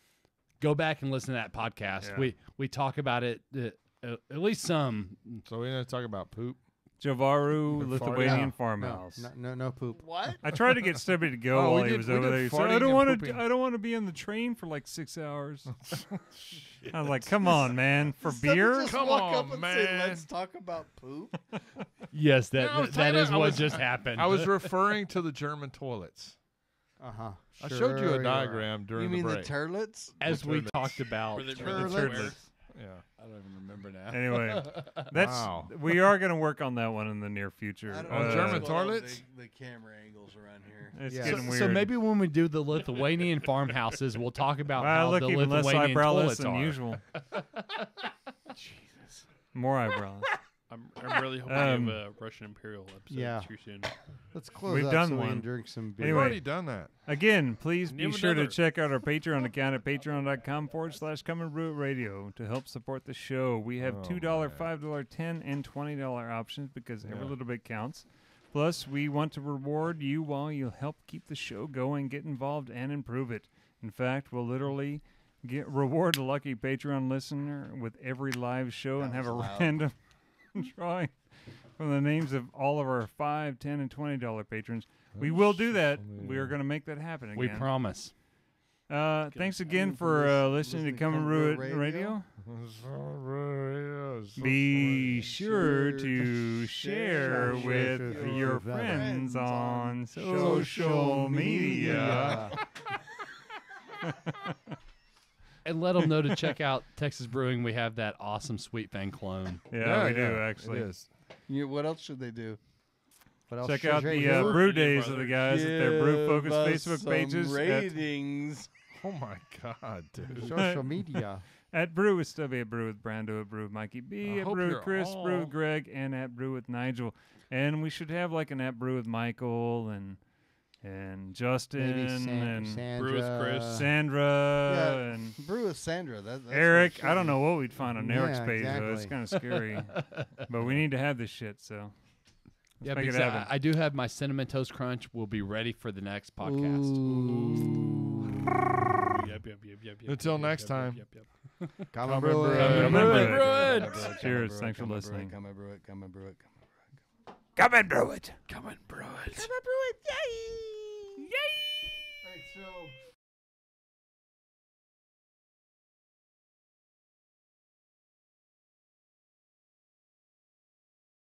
go back and listen to that podcast. Yeah. We talk about it at least some. So we're going to talk about poop. Javaru The Lithuanian No, farmhouse. no poop. what? I tried to get Stubby to go Oh, we while he did- was we over did there. He said, farting I don't and want to. pooping." I don't want to be on the train for like 6 hours. I was like, come on, man, for Does somebody beer. just Come walk on, up and say, man. "Let's talk about poop." Yes, No, I was that talking is about- what just happened. I was referring to the German toilets. Uh huh. I showed you a diagram during You mean the the break. turlets? as we Turlets. talked about. Were they Turlets. turlets? yeah. I don't even remember now. Anyway, that's Wow. we are going to work on that one in the near future. I don't On know German what's going on with toilets? The camera angles around here. It's Yeah. getting weird. So maybe when we do the Lithuanian farmhouses, we'll talk about I how look the even less Lithuanian eyebrowless toilets than are. usual. More eyebrows. I'm really hoping we have a Russian Imperial episode Yeah. too soon. Let's close We've up done so we one. can drink some beer. We've Anyway. already done that. Again, please be Name sure to another. check out our Patreon account at patreon.com/Come and Brew It Radio to help support the show. We have Oh, $2, man. $5, $10, and $20 options because every Yeah. little bit counts. Plus, we want to reward you while you help keep the show going, get involved, and improve it. In fact, we'll literally reward a lucky Patreon listener with every live show and That have a was loud. random drawing from the names of all of our $5, $10, and $20 patrons. We will do that. We are going to make that happen again. We promise. Thanks again for listening to Come and Brew It Radio. Be sure to share with your friends on social media. And let them know to check out Texas Brewing. We have that awesome Sweet Fang clone. Yeah, we do It actually. is. What else should they do? What else Check should out they the do? brew days of the guys at their Brew Focus Give us Facebook some pages ratings. Oh my God, dude. social media. at Brew with Stubby, at Brew with Brando, at Brew with Mikey B, I at hope Brew with you're Chris, Brew all- with Greg, and at Brew with Nigel. And we should have like an at Brew with Michael and Justin Maybe and Sandra. Brew with Chris. Sandra Yeah, and brew with Sandra. That's Eric. what it I don't should know what we'd find on Eric's Yeah, page though. It's exactly. kind of scary, but we need to have this shit. So Yeah, make it because happen. I do have my Cinnamon Toast Crunch will be ready for the next podcast. Yep. Until next time. Come and brew it. Come and brew it. Cheers. Thanks for listening. Come and brew it. Come and brew it. Come and brew it. Come and brew it. Come and brew it. Yay!